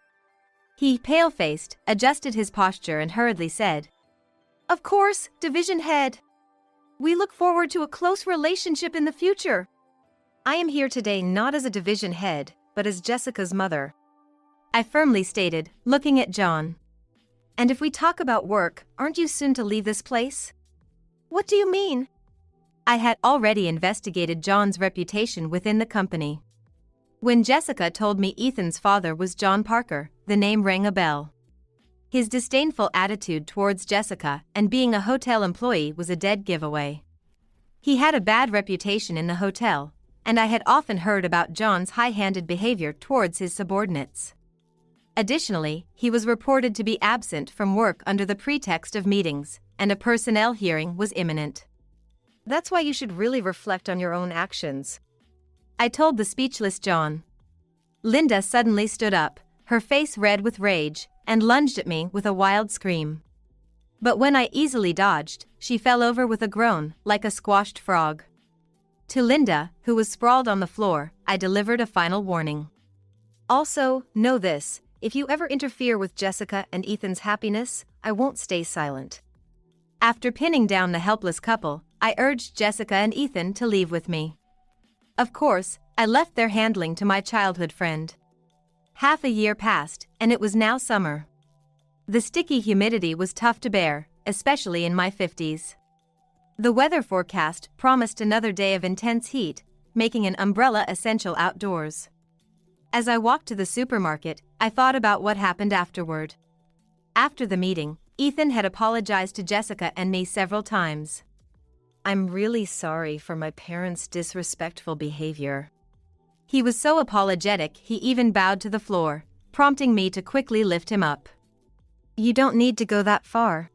He, pale-faced, adjusted his posture and hurriedly said, "Of course, division head. We look forward to a close relationship in the future. I am here today not as a division head, but as Jessica's mother," I firmly stated, looking at John. "And if we talk about work, aren't you soon to leave this place?" "What do you mean?" I had already investigated John's reputation within the company. When Jessica told me Ethan's father was John Parker, the name rang a bell. His disdainful attitude towards Jessica and being a hotel employee was a dead giveaway. He had a bad reputation in the hotel, and I had often heard about John's high-handed behavior towards his subordinates. Additionally, he was reported to be absent from work under the pretext of meetings, and a personnel hearing was imminent. "That's why you should really reflect on your own actions," I told the speechless John. Linda suddenly stood up, her face red with rage, and lunged at me with a wild scream. But when I easily dodged, she fell over with a groan, like a squashed frog. To Linda, who was sprawled on the floor, I delivered a final warning. "Also, know this, if you ever interfere with Jessica and Ethan's happiness, I won't stay silent." After pinning down the helpless couple, I urged Jessica and Ethan to leave with me. Of course, I left their handling to my childhood friend. Half a year passed, and it was now summer. The sticky humidity was tough to bear, especially in my 50s. The weather forecast promised another day of intense heat, making an umbrella essential outdoors. As I walked to the supermarket, I thought about what happened afterward. After the meeting, Ethan had apologized to Jessica and me several times. "I'm really sorry for my parents' disrespectful behavior." He was so apologetic he even bowed to the floor, prompting me to quickly lift him up. "You don't need to go that far.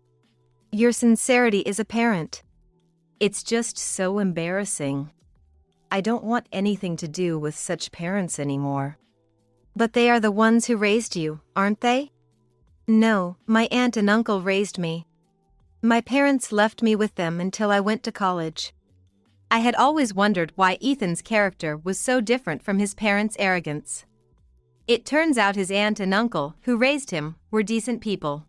Your sincerity is apparent. It's just so embarrassing. I don't want anything to do with such parents anymore." "But they are the ones who raised you, aren't they?" "No, my aunt and uncle raised me. My parents left me with them until I went to college." I had always wondered why Ethan's character was so different from his parents' arrogance. It turns out his aunt and uncle, who raised him, were decent people.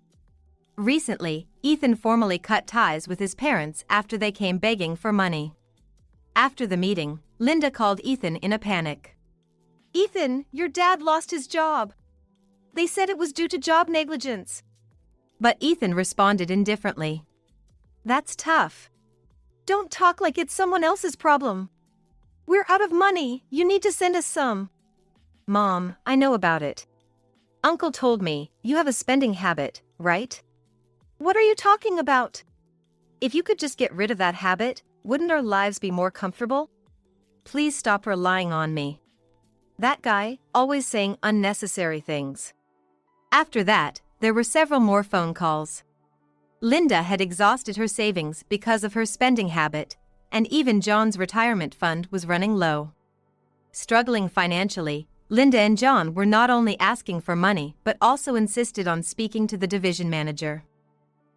Recently, Ethan formally cut ties with his parents after they came begging for money. After the meeting, Linda called Ethan in a panic. "Ethan, your dad lost his job. They said it was due to job negligence." But Ethan responded indifferently. "That's tough. Don't talk like it's someone else's problem." We're out of money, you need to send us some. Mom, I know about it. Uncle told me, you have a spending habit, right? What are you talking about? If you could just get rid of that habit, wouldn't our lives be more comfortable? Please stop relying on me. That guy, always saying unnecessary things. After that, there were several more phone calls. Linda had exhausted her savings because of her spending habit, and even John's retirement fund was running low. Struggling financially, Linda and John were not only asking for money but also insisted on speaking to the division manager.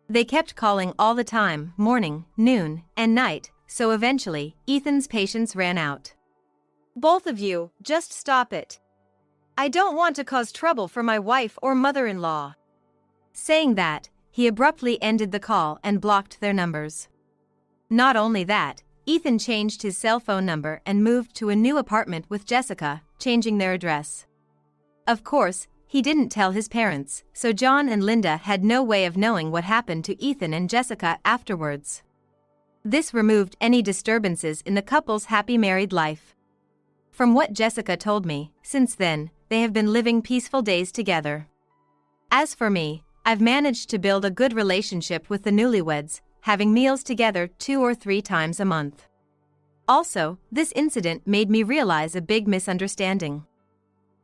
They kept calling all the time, morning, noon, and night, so eventually, Ethan's patience ran out. Both of you, just stop it. I don't want to cause trouble for my wife or mother-in-law. Saying that, he abruptly ended the call and blocked their numbers. Not only that, Ethan changed his cell phone number and moved to a new apartment with Jessica, changing their address. Of course, he didn't tell his parents, so John and Linda had no way of knowing what happened to Ethan and Jessica afterwards. This removed any disturbances in the couple's happy married life. From what Jessica told me, since then, they have been living peaceful days together. As for me, I've managed to build a good relationship with the newlyweds, having meals together 2 or 3 times a month. Also, this incident made me realize a big misunderstanding.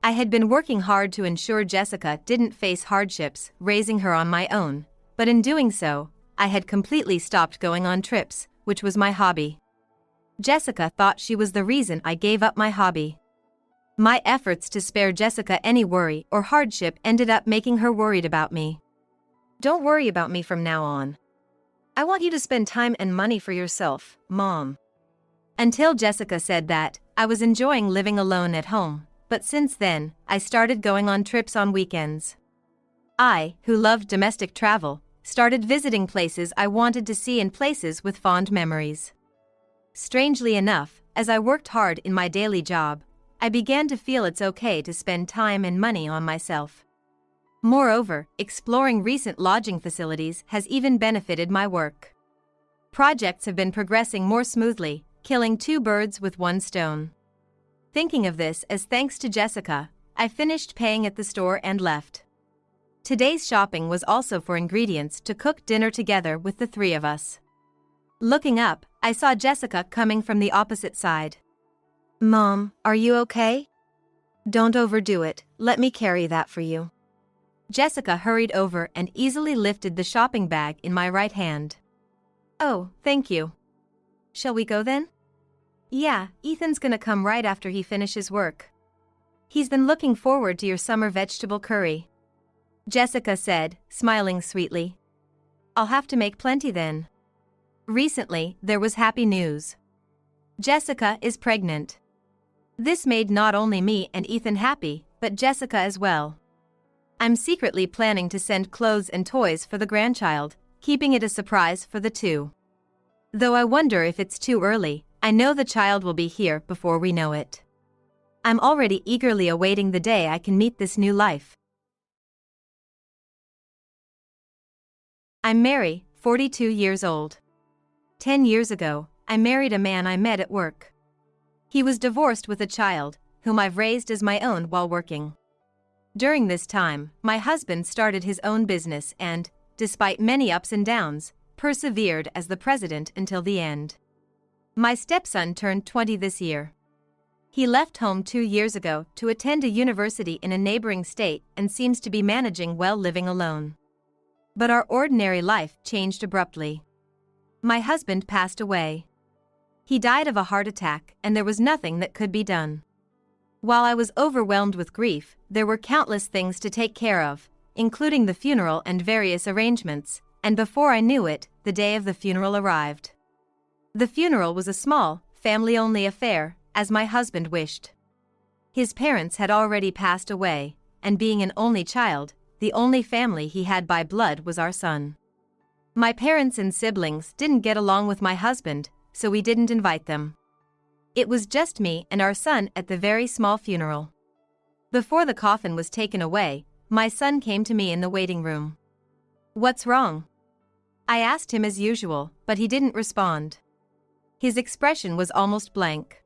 I had been working hard to ensure Jessica didn't face hardships, raising her on my own, but in doing so, I had completely stopped going on trips, which was my hobby. Jessica thought she was the reason I gave up my hobby. My efforts to spare Jessica any worry or hardship ended up making her worried about me. Don't worry about me from now on. I want you to spend time and money for yourself, Mom. Until Jessica said that, I was enjoying living alone at home, but since then, I started going on trips on weekends. I, who loved domestic travel, started visiting places I wanted to see and places with fond memories. Strangely enough, as I worked hard in my daily job, I began to feel it's okay to spend time and money on myself. Moreover, exploring recent lodging facilities has even benefited my work. Projects have been progressing more smoothly, killing 2 birds with 1 stone. Thinking of this as thanks to Jessica, I finished paying at the store and left. Today's shopping was also for ingredients to cook dinner together with the 3 of us. Looking up, I saw Jessica coming from the opposite side. Mom, are you okay? Don't overdo it, let me carry that for you. Jessica hurried over and easily lifted the shopping bag in my right hand. Oh, thank you. Shall we go then? Yeah, Ethan's gonna come right after he finishes work. He's been looking forward to your summer vegetable curry, Jessica said, smiling sweetly. I'll have to make plenty then. Recently, there was happy news. Jessica is pregnant. This made not only me and Ethan happy, but Jessica as well. I'm secretly planning to send clothes and toys for the grandchild, keeping it a surprise for the 2. Though I wonder if it's too early, I know the child will be here before we know it. I'm already eagerly awaiting the day I can meet this new life. I'm Mary, 42 years old. 10 years ago, I married a man I met at work. He was divorced with a child, whom I've raised as my own while working. During this time, my husband started his own business and, despite many ups and downs, persevered as the president until the end. My stepson turned 20 this year. He left home 2 years ago to attend a university in a neighboring state and seems to be managing well living alone. But our ordinary life changed abruptly. My husband passed away. He died of a heart attack, and there was nothing that could be done. While I was overwhelmed with grief, there were countless things to take care of, including the funeral and various arrangements, and before I knew it, the day of the funeral arrived. The funeral was a small, family-only affair, as my husband wished. His parents had already passed away, and being an only child, the only family he had by blood was our son. My parents and siblings didn't get along with my husband, so we didn't invite them. It was just me and our son at the very small funeral. Before the coffin was taken away, my son came to me in the waiting room. "What's wrong?" I asked him as usual, but he didn't respond. His expression was almost blank.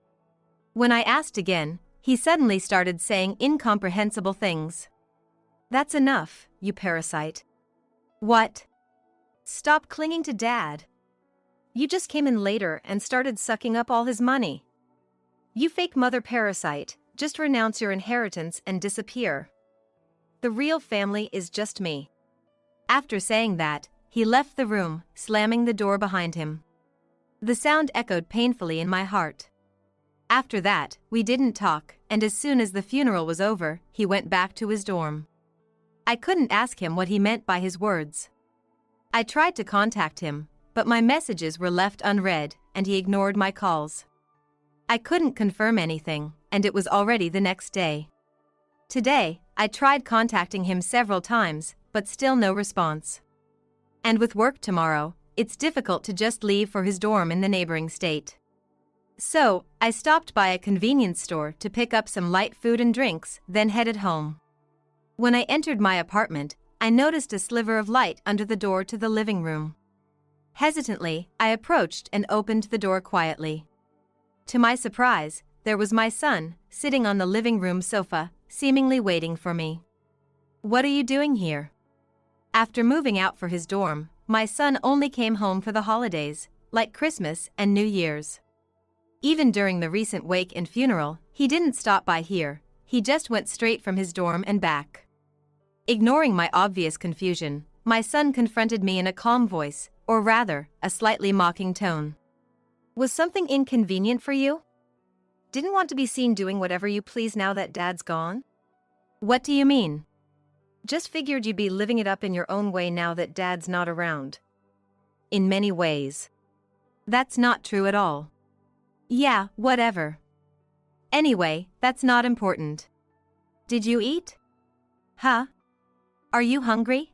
When I asked again, he suddenly started saying incomprehensible things. That's enough, you parasite. What? Stop clinging to Dad. You just came in later and started sucking up all his money. You fake mother parasite, just renounce your inheritance and disappear. The real family is just me. After saying that, he left the room, slamming the door behind him. The sound echoed painfully in my heart. After that, we didn't talk, and as soon as the funeral was over, he went back to his dorm. I couldn't ask him what he meant by his words. I tried to contact him, but my messages were left unread, and he ignored my calls. I couldn't confirm anything, and it was already the next day. Today, I tried contacting him several times, but still no response. And with work tomorrow, it's difficult to just leave for his dorm in the neighboring state. So, I stopped by a convenience store to pick up some light food and drinks, then headed home. When I entered my apartment, I noticed a sliver of light under the door to the living room. Hesitantly, I approached and opened the door quietly. To my surprise, there was my son, sitting on the living room sofa, seemingly waiting for me. What are you doing here? After moving out for his dorm, my son only came home for the holidays, like Christmas and New Year's. Even during the recent wake and funeral, he didn't stop by here, he just went straight from his dorm and back. Ignoring my obvious confusion, my son confronted me in a calm voice, or rather, a slightly mocking tone. Was something inconvenient for you? Didn't want to be seen doing whatever you please now that Dad's gone? What do you mean? Just figured you'd be living it up in your own way now that Dad's not around. In many ways. That's not true at all. Yeah, whatever. Anyway, that's not important. Did you eat? Huh? Are you hungry?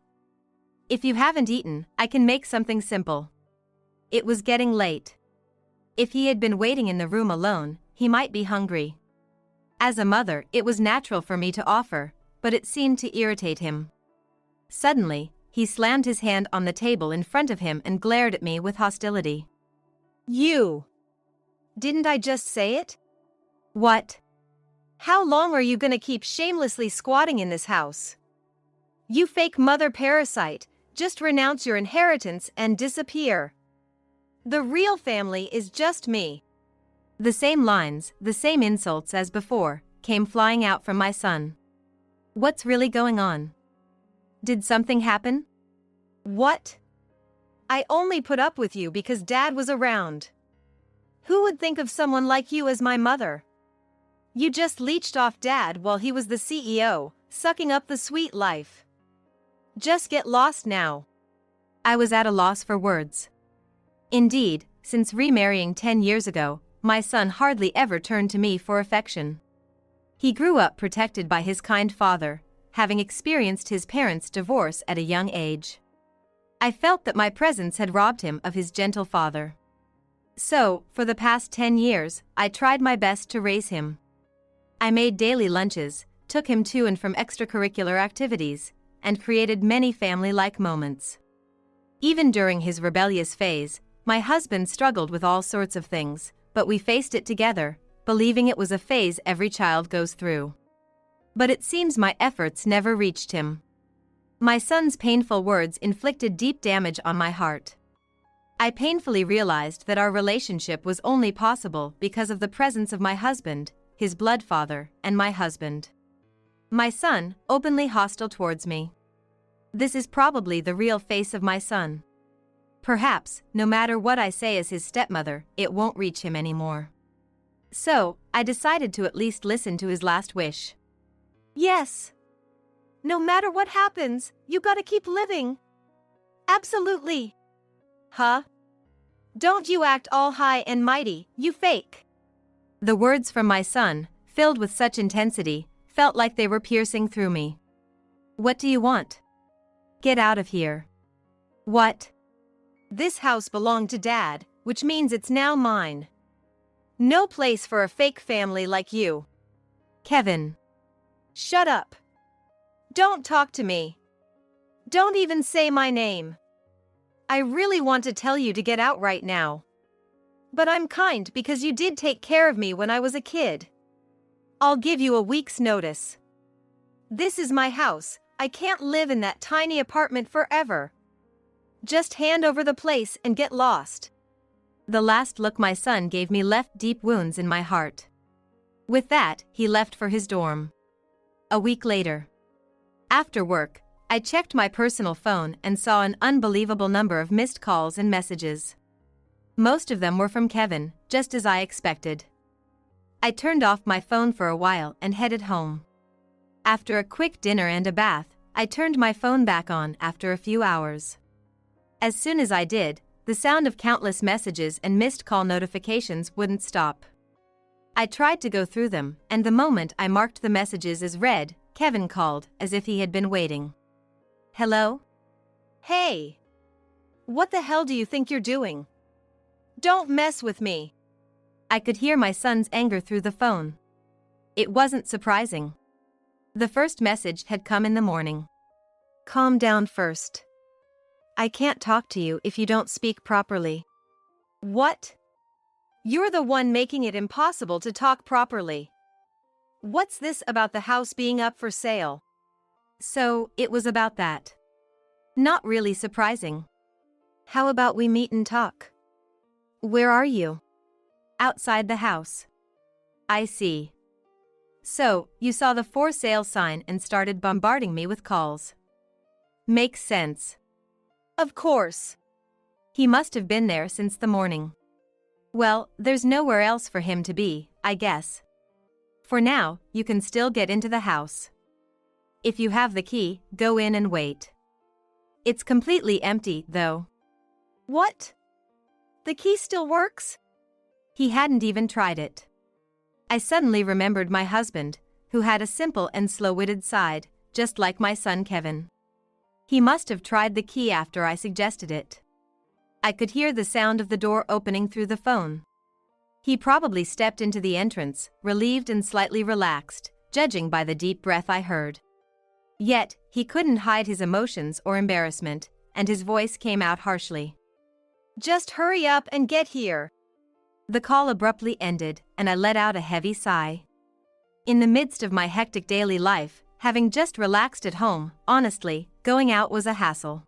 If you haven't eaten, I can make something simple. It was getting late. If he had been waiting in the room alone, he might be hungry. As a mother, it was natural for me to offer, but it seemed to irritate him. Suddenly, he slammed his hand on the table in front of him and glared at me with hostility. You! Didn't I just say it? What? How long are you gonna keep shamelessly squatting in this house? You fake mother parasite, just renounce your inheritance and disappear. The real family is just me. The same lines, the same insults as before, came flying out from my son. What's really going on? Did something happen? What? I only put up with you because Dad was around. Who would think of someone like you as my mother? You just leeched off Dad while he was the CEO, sucking up the sweet life. Just get lost now. I was at a loss for words. Indeed, since remarrying 10 years ago, my son hardly ever turned to me for affection. He grew up protected by his kind father, having experienced his parents' divorce at a young age. I felt that my presence had robbed him of his gentle father. So, for the past 10 years, I tried my best to raise him. I made daily lunches, took him to and from extracurricular activities, and created many family-like moments. Even during his rebellious phase, my husband struggled with all sorts of things, but we faced it together, believing it was a phase every child goes through. But it seems my efforts never reached him. My son's painful words inflicted deep damage on my heart. I painfully realized that our relationship was only possible because of the presence of my husband, his blood father, and my husband. My son, openly hostile towards me. This is probably the real face of my son. Perhaps, no matter what I say as his stepmother, it won't reach him anymore. So, I decided to at least listen to his last wish. Yes. No matter what happens, you gotta keep living. Absolutely. Huh? Don't you act all high and mighty, you fake. The words from my son, filled with such intensity, felt like they were piercing through me. What do you want? Get out of here. What? This house belonged to Dad, which means it's now mine. No place for a fake family like you. Kevin. Shut up. Don't talk to me. Don't even say my name. I really want to tell you to get out right now. But I'm kind because you did take care of me when I was a kid. I'll give you a week's notice. This is my house. I can't live in that tiny apartment forever. Just hand over the place and get lost. The last look my son gave me left deep wounds in my heart. With that, he left for his dorm. A week later. After work, I checked my personal phone and saw an unbelievable number of missed calls and messages. Most of them were from Kevin, just as I expected. I turned off my phone for a while and headed home. After a quick dinner and a bath, I turned my phone back on after a few hours. As soon as I did, the sound of countless messages and missed call notifications wouldn't stop. I tried to go through them, and the moment I marked the messages as read, Kevin called, as if he had been waiting. Hello? Hey! What the hell do you think you're doing? Don't mess with me. I could hear my son's anger through the phone. It wasn't surprising. The first message had come in the morning. Calm down first. I can't talk to you if you don't speak properly. What? You're the one making it impossible to talk properly. What's this about the house being up for sale? So, it was about that. Not really surprising. How about we meet and talk? Where are you? Outside the house. I see. So, you saw the for sale sign and started bombarding me with calls. Makes sense. Of course. He must have been there since the morning. Well, there's nowhere else for him to be, I guess. For now, you can still get into the house. If you have the key, go in and wait. It's completely empty, though. What? The key still works? He hadn't even tried it. I suddenly remembered my husband, who had a simple and slow-witted side, just like my son Kevin. He must have tried the key after I suggested it. I could hear the sound of the door opening through the phone. He probably stepped into the entrance, relieved and slightly relaxed, judging by the deep breath I heard. Yet, he couldn't hide his emotions or embarrassment, and his voice came out harshly. Just hurry up and get here. The call abruptly ended, and I let out a heavy sigh. In the midst of my hectic daily life, having just relaxed at home, honestly, going out was a hassle.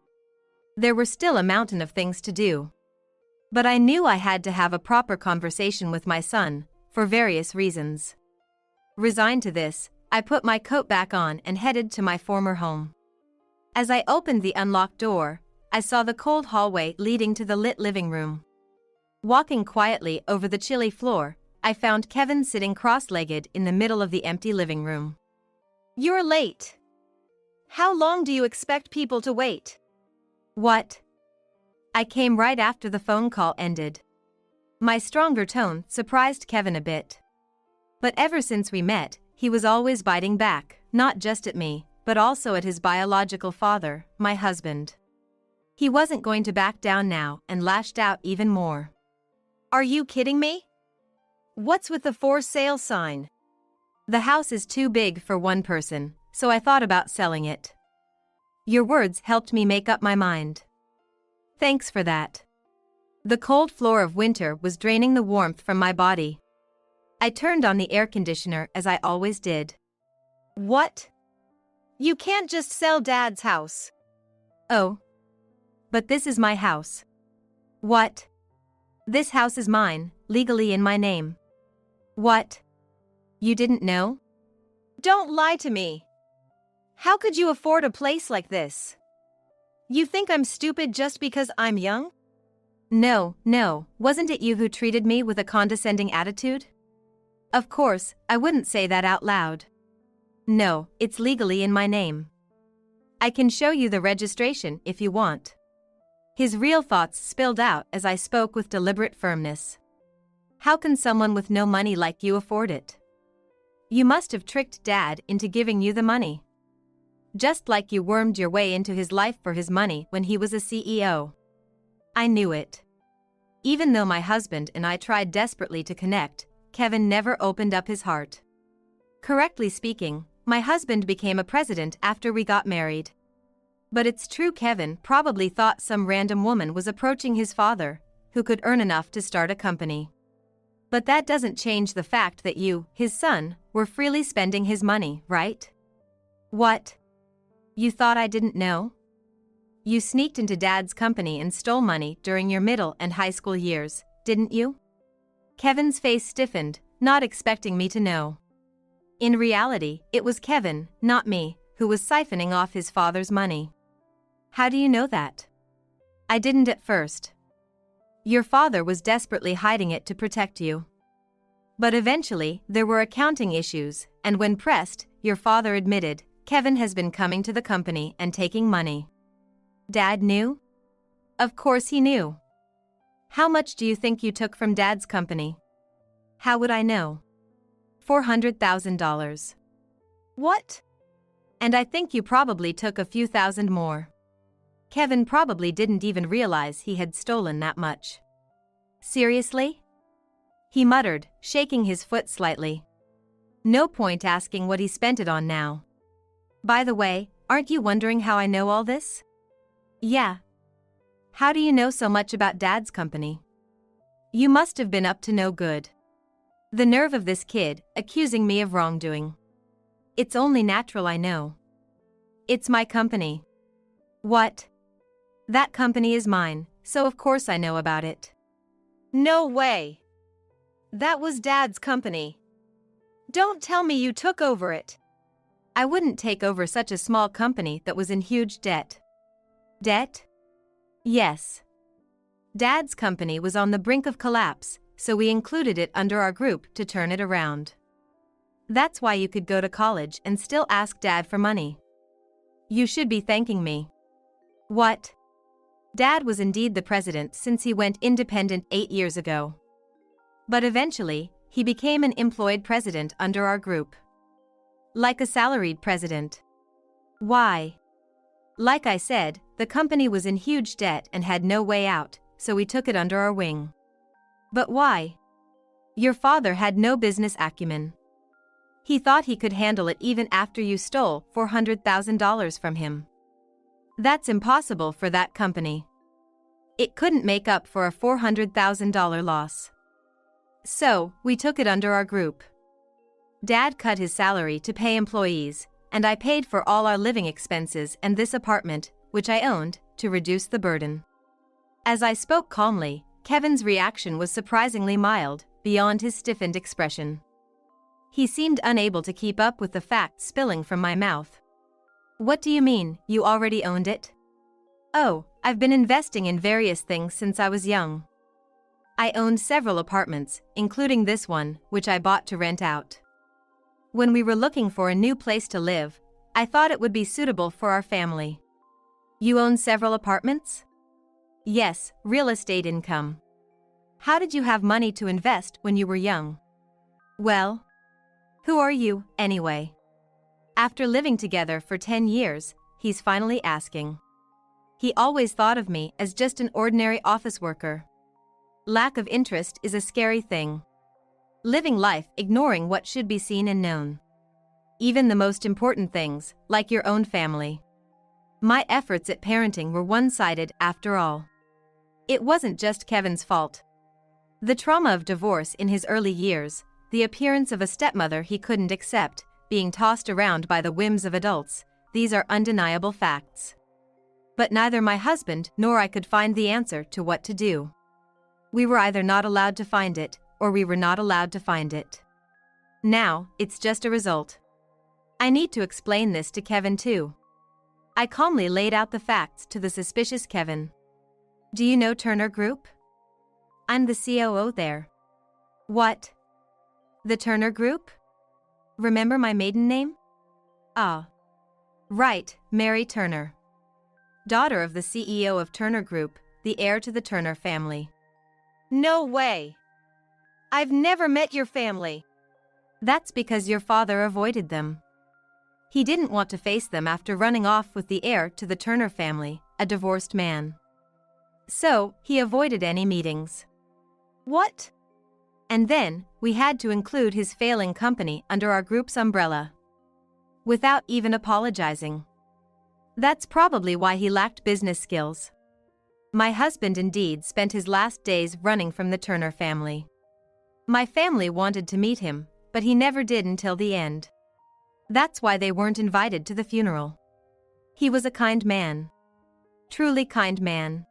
There were still a mountain of things to do. But I knew I had to have a proper conversation with my son, for various reasons. Resigned to this, I put my coat back on and headed to my former home. As I opened the unlocked door, I saw the cold hallway leading to the lit living room. Walking quietly over the chilly floor, I found Kevin sitting cross-legged in the middle of the empty living room. You're late. How long do you expect people to wait? What? I came right after the phone call ended. My stronger tone surprised Kevin a bit. But ever since we met, he was always biting back, not just at me, but also at his biological father, my husband. He wasn't going to back down now and lashed out even more. Are you kidding me? What's with the for sale sign? The house is too big for one person, so I thought about selling it. Your words helped me make up my mind. Thanks for that. The cold floor of winter was draining the warmth from my body. I turned on the air conditioner as I always did. What? You can't just sell Dad's house. Oh. But this is my house. What? This house is mine, legally in my name. What? You didn't know? Don't lie to me. How could you afford a place like this? You think I'm stupid just because I'm young? No, wasn't it you who treated me with a condescending attitude? Of course, I wouldn't say that out loud. No, it's legally in my name. I can show you the registration if you want. His real thoughts spilled out as I spoke with deliberate firmness. How can someone with no money like you afford it? You must have tricked Dad into giving you the money. Just like you wormed your way into his life for his money when he was a CEO. I knew it. Even though my husband and I tried desperately to connect, Kevin never opened up his heart. Correctly speaking, my husband became a president after we got married. But it's true Kevin probably thought some random woman was approaching his father, who could earn enough to start a company. But that doesn't change the fact that you, his son, were freely spending his money, right? What? You thought I didn't know? You sneaked into Dad's company and stole money during your middle and high school years, didn't you? Kevin's face stiffened, not expecting me to know. In reality, it was Kevin, not me, who was siphoning off his father's money. How do you know that? I didn't at first. Your father was desperately hiding it to protect you. But eventually, there were accounting issues, and when pressed, your father admitted, Kevin has been coming to the company and taking money. Dad knew? Of course he knew. How much do you think you took from Dad's company? How would I know? $400,000. What? And I think you probably took a few thousand more. Kevin probably didn't even realize he had stolen that much. Seriously? He muttered, shaking his foot slightly. No point asking what he spent it on now. By the way, aren't you wondering how I know all this? Yeah. How do you know so much about Dad's company? You must have been up to no good. The nerve of this kid, accusing me of wrongdoing. It's only natural I know. It's my company. What? That company is mine, so of course I know about it. No way. That was Dad's company. Don't tell me you took over it. I wouldn't take over such a small company that was in huge debt. Debt? Yes. Dad's company was on the brink of collapse, so we included it under our group to turn it around. That's why you could go to college and still ask Dad for money. You should be thanking me. What? Dad was indeed the president since he went independent 8 years ago. But eventually, he became an employed president under our group. Like a salaried president. Why? Like I said, the company was in huge debt and had no way out, so we took it under our wing. But why? Your father had no business acumen. He thought he could handle it even after you stole $400,000 from him. That's impossible for that company. It couldn't make up for a $400,000 loss. So, we took it under our group. Dad cut his salary to pay employees, and I paid for all our living expenses and this apartment, which I owned, to reduce the burden. As I spoke calmly, Kevin's reaction was surprisingly mild, beyond his stiffened expression. He seemed unable to keep up with the facts spilling from my mouth. What do you mean, you already owned it? Oh, I've been investing in various things since I was young. I owned several apartments, including this one, which I bought to rent out. When we were looking for a new place to live, I thought it would be suitable for our family. You own several apartments? Yes, real estate income. How did you have money to invest when you were young? Well, who are you, anyway? After living together for 10 years, he's finally asking. He always thought of me as just an ordinary office worker. Lack of interest is a scary thing. Living life ignoring what should be seen and known. Even the most important things, like your own family. My efforts at parenting were one-sided after all. It wasn't just Kevin's fault. The trauma of divorce in his early years, the appearance of a stepmother he couldn't accept, being tossed around by the whims of adults, these are undeniable facts. But neither my husband nor I could find the answer to what to do. We were either not allowed to find it, or we were not allowed to find it. Now, it's just a result. I need to explain this to Kevin too. I calmly laid out the facts to the suspicious Kevin. Do you know Turner Group? I'm the COO there. What? The Turner Group? Remember my maiden name? Ah. Right, Mary Turner. Daughter of the CEO of Turner Group, the heir to the Turner family. No way! I've never met your family. That's because your father avoided them. He didn't want to face them after running off with the heir to the Turner family, a divorced man. So, he avoided any meetings. What? And then, we had to include his failing company under our group's umbrella. Without even apologizing. That's probably why he lacked business skills. My husband indeed spent his last days running from the Turner family. My family wanted to meet him, but he never did until the end. That's why they weren't invited to the funeral. He was a kind man. Truly kind man.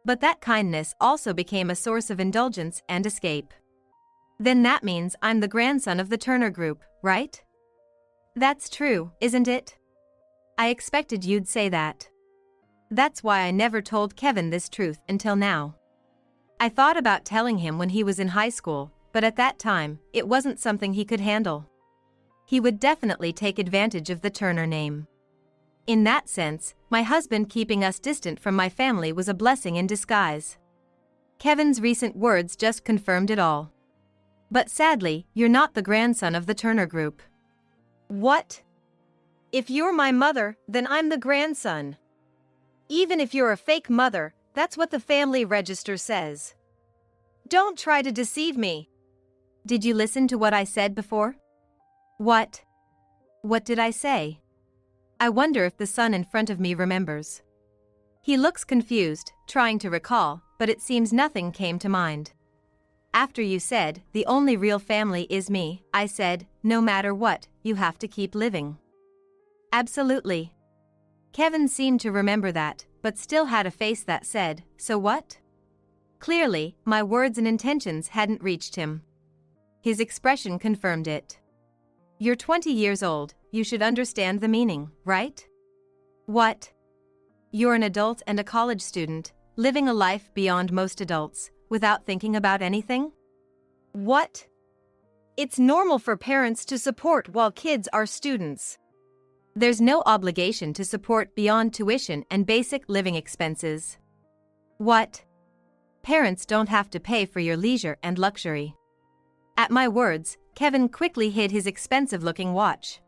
But that kindness also became a source of indulgence and escape. Then that means I'm the grandson of the Turner Group, right? That's true, isn't it? I expected you'd say that. That's why I never told Kevin this truth until now. I thought about telling him when he was in high school, but at that time, it wasn't something he could handle. He would definitely take advantage of the Turner name. In that sense, my husband keeping us distant from my family was a blessing in disguise. Kevin's recent words just confirmed it all. But sadly, you're not the grandson of the Turner Group. What? If you're my mother, then I'm the grandson. Even if you're a fake mother, that's what the family register says. Don't try to deceive me. Did you listen to what I said before? What? What did I say? I wonder if the son in front of me remembers. He looks confused, trying to recall, but it seems nothing came to mind. After you said, the only real family is me, I said, no matter what, you have to keep living. Absolutely. Kevin seemed to remember that, but still had a face that said, so what? Clearly, my words and intentions hadn't reached him. His expression confirmed it. You're 20 years old, you should understand the meaning, right? What? You're an adult and a college student, living a life beyond most adults, without thinking about anything? What? It's normal for parents to support while kids are students. There's no obligation to support beyond tuition and basic living expenses. What? Parents don't have to pay for your leisure and luxury. At my words, Kevin quickly hid his expensive-looking watch.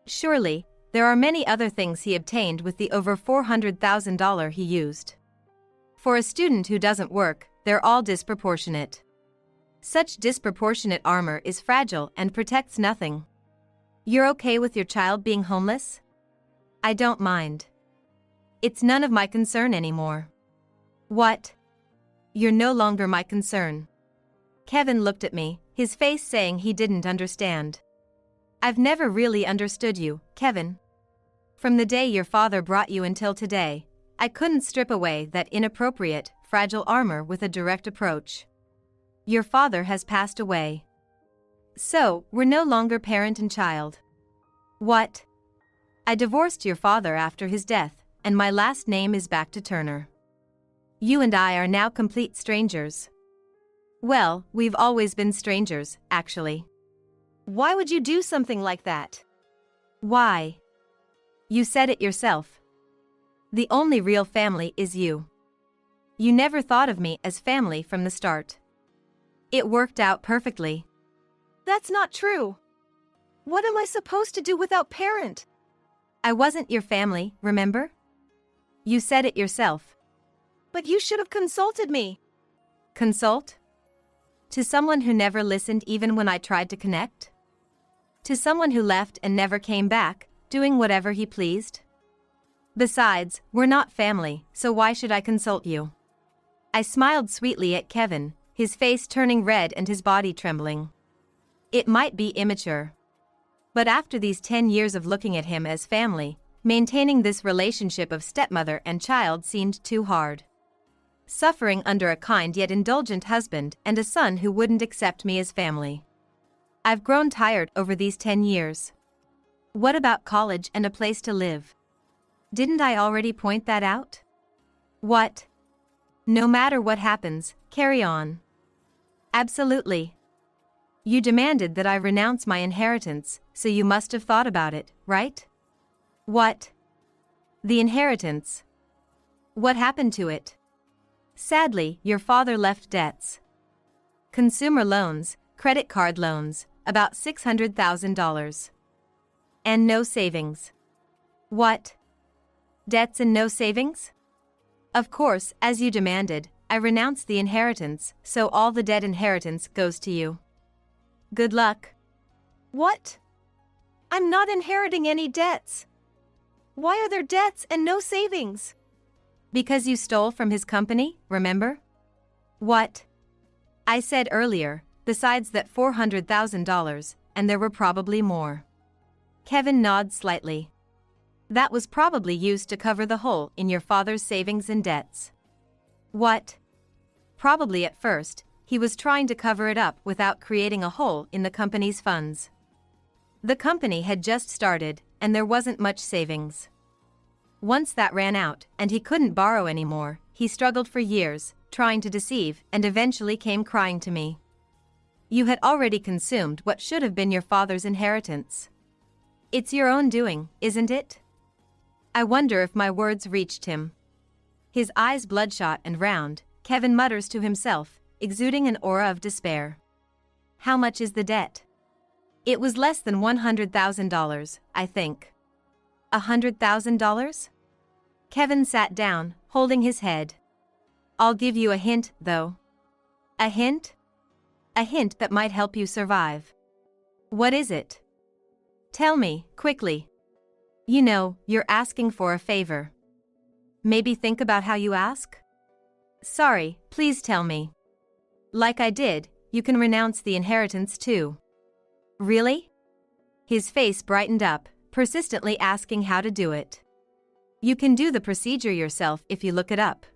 Surely, there are many other things he obtained with the over $400,000 he used. For a student who doesn't work, they're all disproportionate. Such disproportionate armor is fragile and protects nothing. You're okay with your child being homeless? I don't mind. It's none of my concern anymore. What? You're no longer my concern. Kevin looked at me, his face saying he didn't understand. I've never really understood you, Kevin. From the day your father brought you until today, I couldn't strip away that inappropriate, fragile armor with a direct approach. Your father has passed away. So, we're no longer parent and child. What? I divorced your father after his death, and my last name is back to Turner. You and I are now complete strangers. Well, we've always been strangers, actually. Why would you do something like that? Why? You said it yourself. The only real family is you. You never thought of me as family from the start. It worked out perfectly. That's not true. What am I supposed to do without parent? I wasn't your family, remember? You said it yourself. But you should have consulted me. Consult? To someone who never listened even when I tried to connect? To someone who left and never came back, doing whatever he pleased? Besides, we're not family, so why should I consult you? I smiled sweetly at Kevin, his face turning red and his body trembling. It might be immature. But after these 10 years of looking at him as family, maintaining this relationship of stepmother and child seemed too hard. Suffering under a kind yet indulgent husband and a son who wouldn't accept me as family. I've grown tired over these 10 years. What about college and a place to live? Didn't I already point that out? What? No matter what happens, carry on. Absolutely. You demanded that I renounce my inheritance, so you must have thought about it, right? What? The inheritance. What happened to it? Sadly, your father left debts. Consumer loans, credit card loans, about $600,000. And no savings. What? Debts and no savings? Of course, as you demanded, I renounced the inheritance, so all the dead inheritance goes to you. Good luck. What? I'm not inheriting any debts. Why are there debts and no savings? Because you stole from his company, remember? What? I said earlier, besides that $400,000, and there were probably more. Kevin nods slightly. That was probably used to cover the hole in your father's savings and debts. What? Probably at first, he was trying to cover it up without creating a hole in the company's funds. The company had just started, and there wasn't much savings. Once that ran out, and he couldn't borrow anymore, he struggled for years, trying to deceive, and eventually came crying to me. You had already consumed what should have been your father's inheritance. It's your own doing, isn't it? I wonder if my words reached him. His eyes bloodshot and round, Kevin mutters to himself, exuding an aura of despair. How much is the debt? It was less than $100,000, I think. $100,000? Kevin sat down, holding his head. I'll give you a hint, though. A hint? A hint that might help you survive. What is it? Tell me, quickly. You know, you're asking for a favor. Maybe think about how you ask? Sorry, please tell me. Like I did, you can renounce the inheritance too. Really? His face brightened up, persistently asking how to do it. You can do the procedure yourself if you look it up.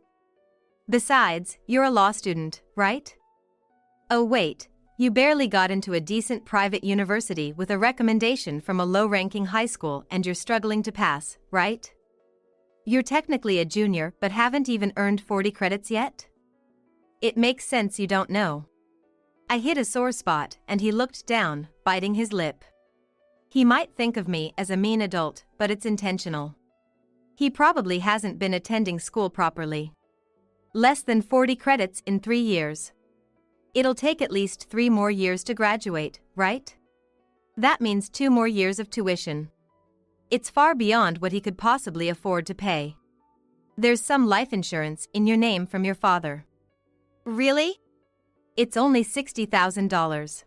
Besides, you're a law student, right? Oh wait, you barely got into a decent private university with a recommendation from a low-ranking high school and you're struggling to pass, right? You're technically a junior but haven't even earned 40 credits yet? It makes sense you don't know. I hit a sore spot and he looked down, biting his lip. He might think of me as a mean adult, but it's intentional. He probably hasn't been attending school properly. Less than 40 credits in 3 years. It'll take at least 3 more years to graduate, right? That means 2 more years of tuition. It's far beyond what he could possibly afford to pay. There's some life insurance in your name from your father. Really? It's only $60,000.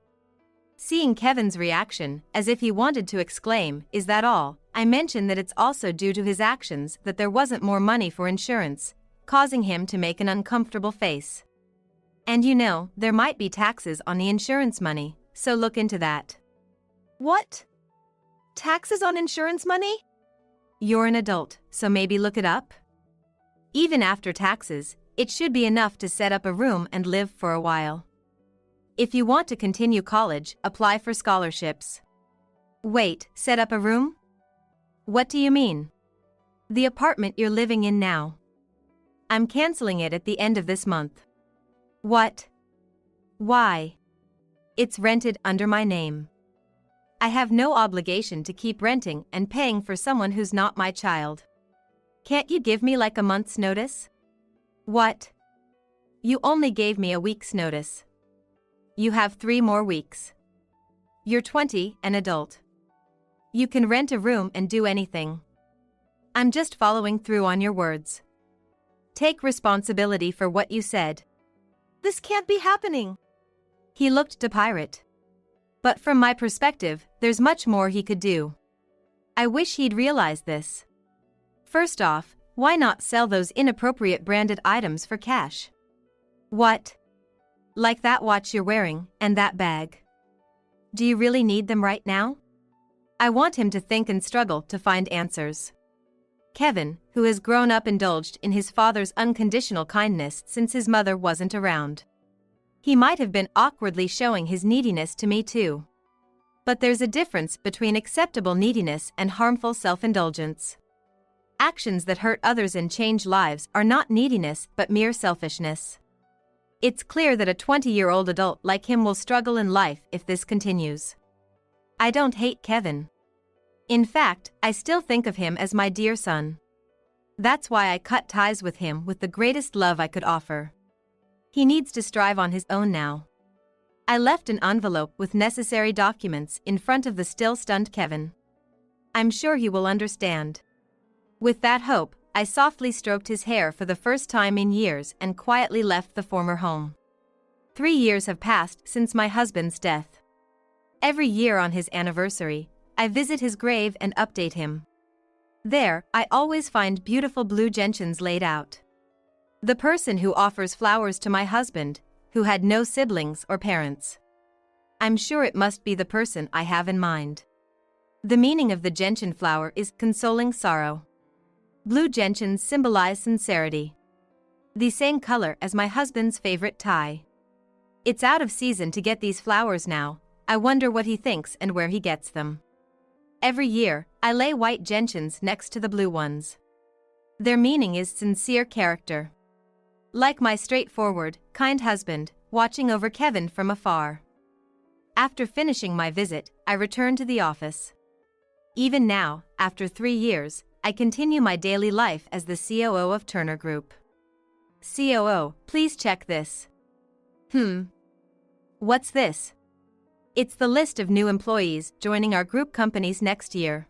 Seeing Kevin's reaction, as if he wanted to exclaim, "Is that all?" I mentioned that it's also due to his actions that there wasn't more money for insurance, causing him to make an uncomfortable face. And you know, there might be taxes on the insurance money, so look into that. What? Taxes on insurance money? You're an adult, so maybe look it up? Even after taxes, it should be enough to set up a room and live for a while. If you want to continue college, apply for scholarships. Wait, set up a room? What do you mean? The apartment you're living in now. I'm canceling it at the end of this month. What? Why? It's rented under my name. I have no obligation to keep renting and paying for someone who's not my child. Can't you give me like a month's notice? What? You only gave me a week's notice. You have 3 more weeks. You're 20, an adult. You can rent a room and do anything. I'm just following through on your words. Take responsibility for what you said. This can't be happening. He looked to Pirate. But from my perspective, there's much more he could do. I wish he'd realized this. First off, why not sell those inappropriate branded items for cash? What? Like that watch you're wearing, and that bag. Do you really need them right now? I want him to think and struggle to find answers. Kevin, who has grown up indulged in his father's unconditional kindness since his mother wasn't around. He might have been awkwardly showing his neediness to me too. But there's a difference between acceptable neediness and harmful self-indulgence. Actions that hurt others and change lives are not neediness but mere selfishness. It's clear that a 20-year-old adult like him will struggle in life if this continues. I don't hate Kevin. In fact, I still think of him as my dear son. That's why I cut ties with him with the greatest love I could offer. He needs to strive on his own now. I left an envelope with necessary documents in front of the still stunned Kevin. I'm sure he will understand. With that hope, I softly stroked his hair for the first time in years and quietly left the former home. 3 years have passed since my husband's death. Every year on his anniversary, I visit his grave and update him. There, I always find beautiful blue gentians laid out. The person who offers flowers to my husband, who had no siblings or parents. I'm sure it must be the person I have in mind. The meaning of the gentian flower is consoling sorrow. Blue gentians symbolize sincerity. The same color as my husband's favorite tie. It's out of season to get these flowers now. I wonder what he thinks and where he gets them. Every year, I lay white gentians next to the blue ones. Their meaning is sincere character. Like my straightforward, kind husband, watching over Kevin from afar. After finishing my visit, I returned to the office. Even now, after 3 years, I continue my daily life as the COO of Turner Group. COO, please check this. What's this? It's the list of new employees joining our group companies next year.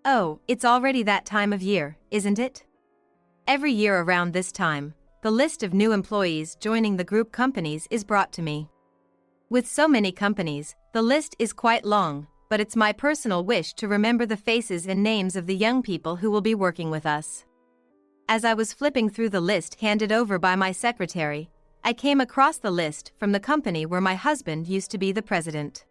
Oh, it's already that time of year, isn't it? Every year around this time, the list of new employees joining the group companies is brought to me. With so many companies, the list is quite long, but it's my personal wish to remember the faces and names of the young people who will be working with us. As I was flipping through the list handed over by my secretary, I came across the list from the company where my husband used to be the president.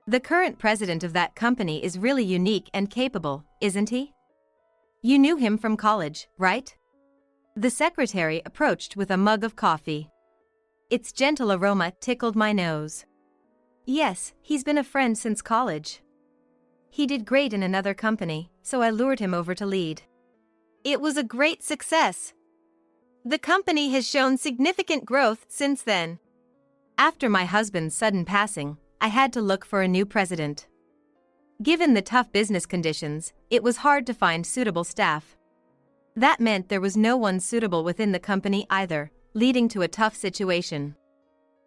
The current president of that company is really unique and capable, isn't he? You knew him from college, right? The secretary approached with a mug of coffee. Its gentle aroma tickled my nose. Yes, he's been a friend since college. He did great in another company, so I lured him over to lead. It was a great success. The company has shown significant growth since then. After my husband's sudden passing, I had to look for a new president. Given the tough business conditions, it was hard to find suitable staff. That meant there was no one suitable within the company either, leading to a tough situation.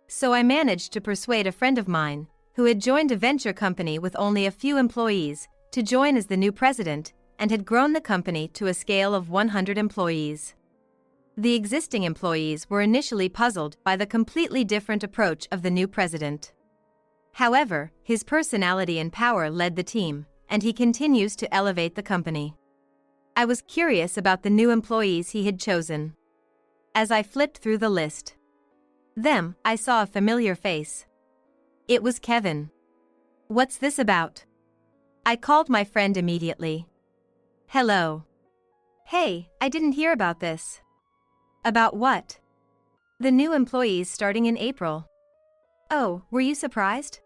So I managed to persuade a friend of mine, who had joined a venture company with only a few employees, to join as the new president, and had grown the company to a scale of 100 employees. The existing employees were initially puzzled by the completely different approach of the new president. However, his personality and power led the team, and he continues to elevate the company. I was curious about the new employees he had chosen. As I flipped through the list, I saw a familiar face. It was Kevin. What's this about? I called my friend immediately. Hello. Hey, I didn't hear about this. About what? The new employees starting in April. Oh, were you surprised?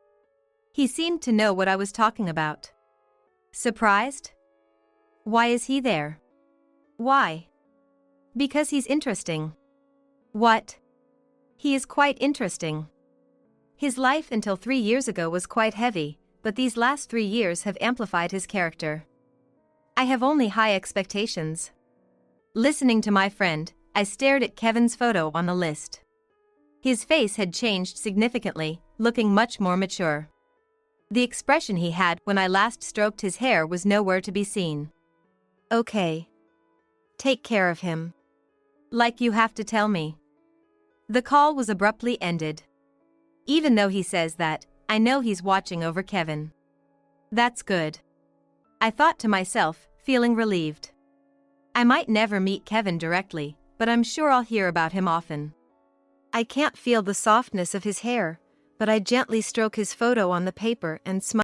He seemed to know what I was talking about. Surprised? Why is he there? Why? Because he's interesting. What? He is quite interesting. His life until 3 years ago was quite heavy, but these last 3 years have amplified his character. I have only high expectations. Listening to my friend, I stared at Kevin's photo on the list. His face had changed significantly, looking much more mature. The expression he had when I last stroked his hair was nowhere to be seen. Okay. Take care of him. Like you have to tell me. The call was abruptly ended. Even though he says that, I know he's watching over Kevin. That's good. I thought to myself, feeling relieved. I might never meet Kevin directly, but I'm sure I'll hear about him often. I can't feel the softness of his hair, but I gently stroke his photo on the paper and smile.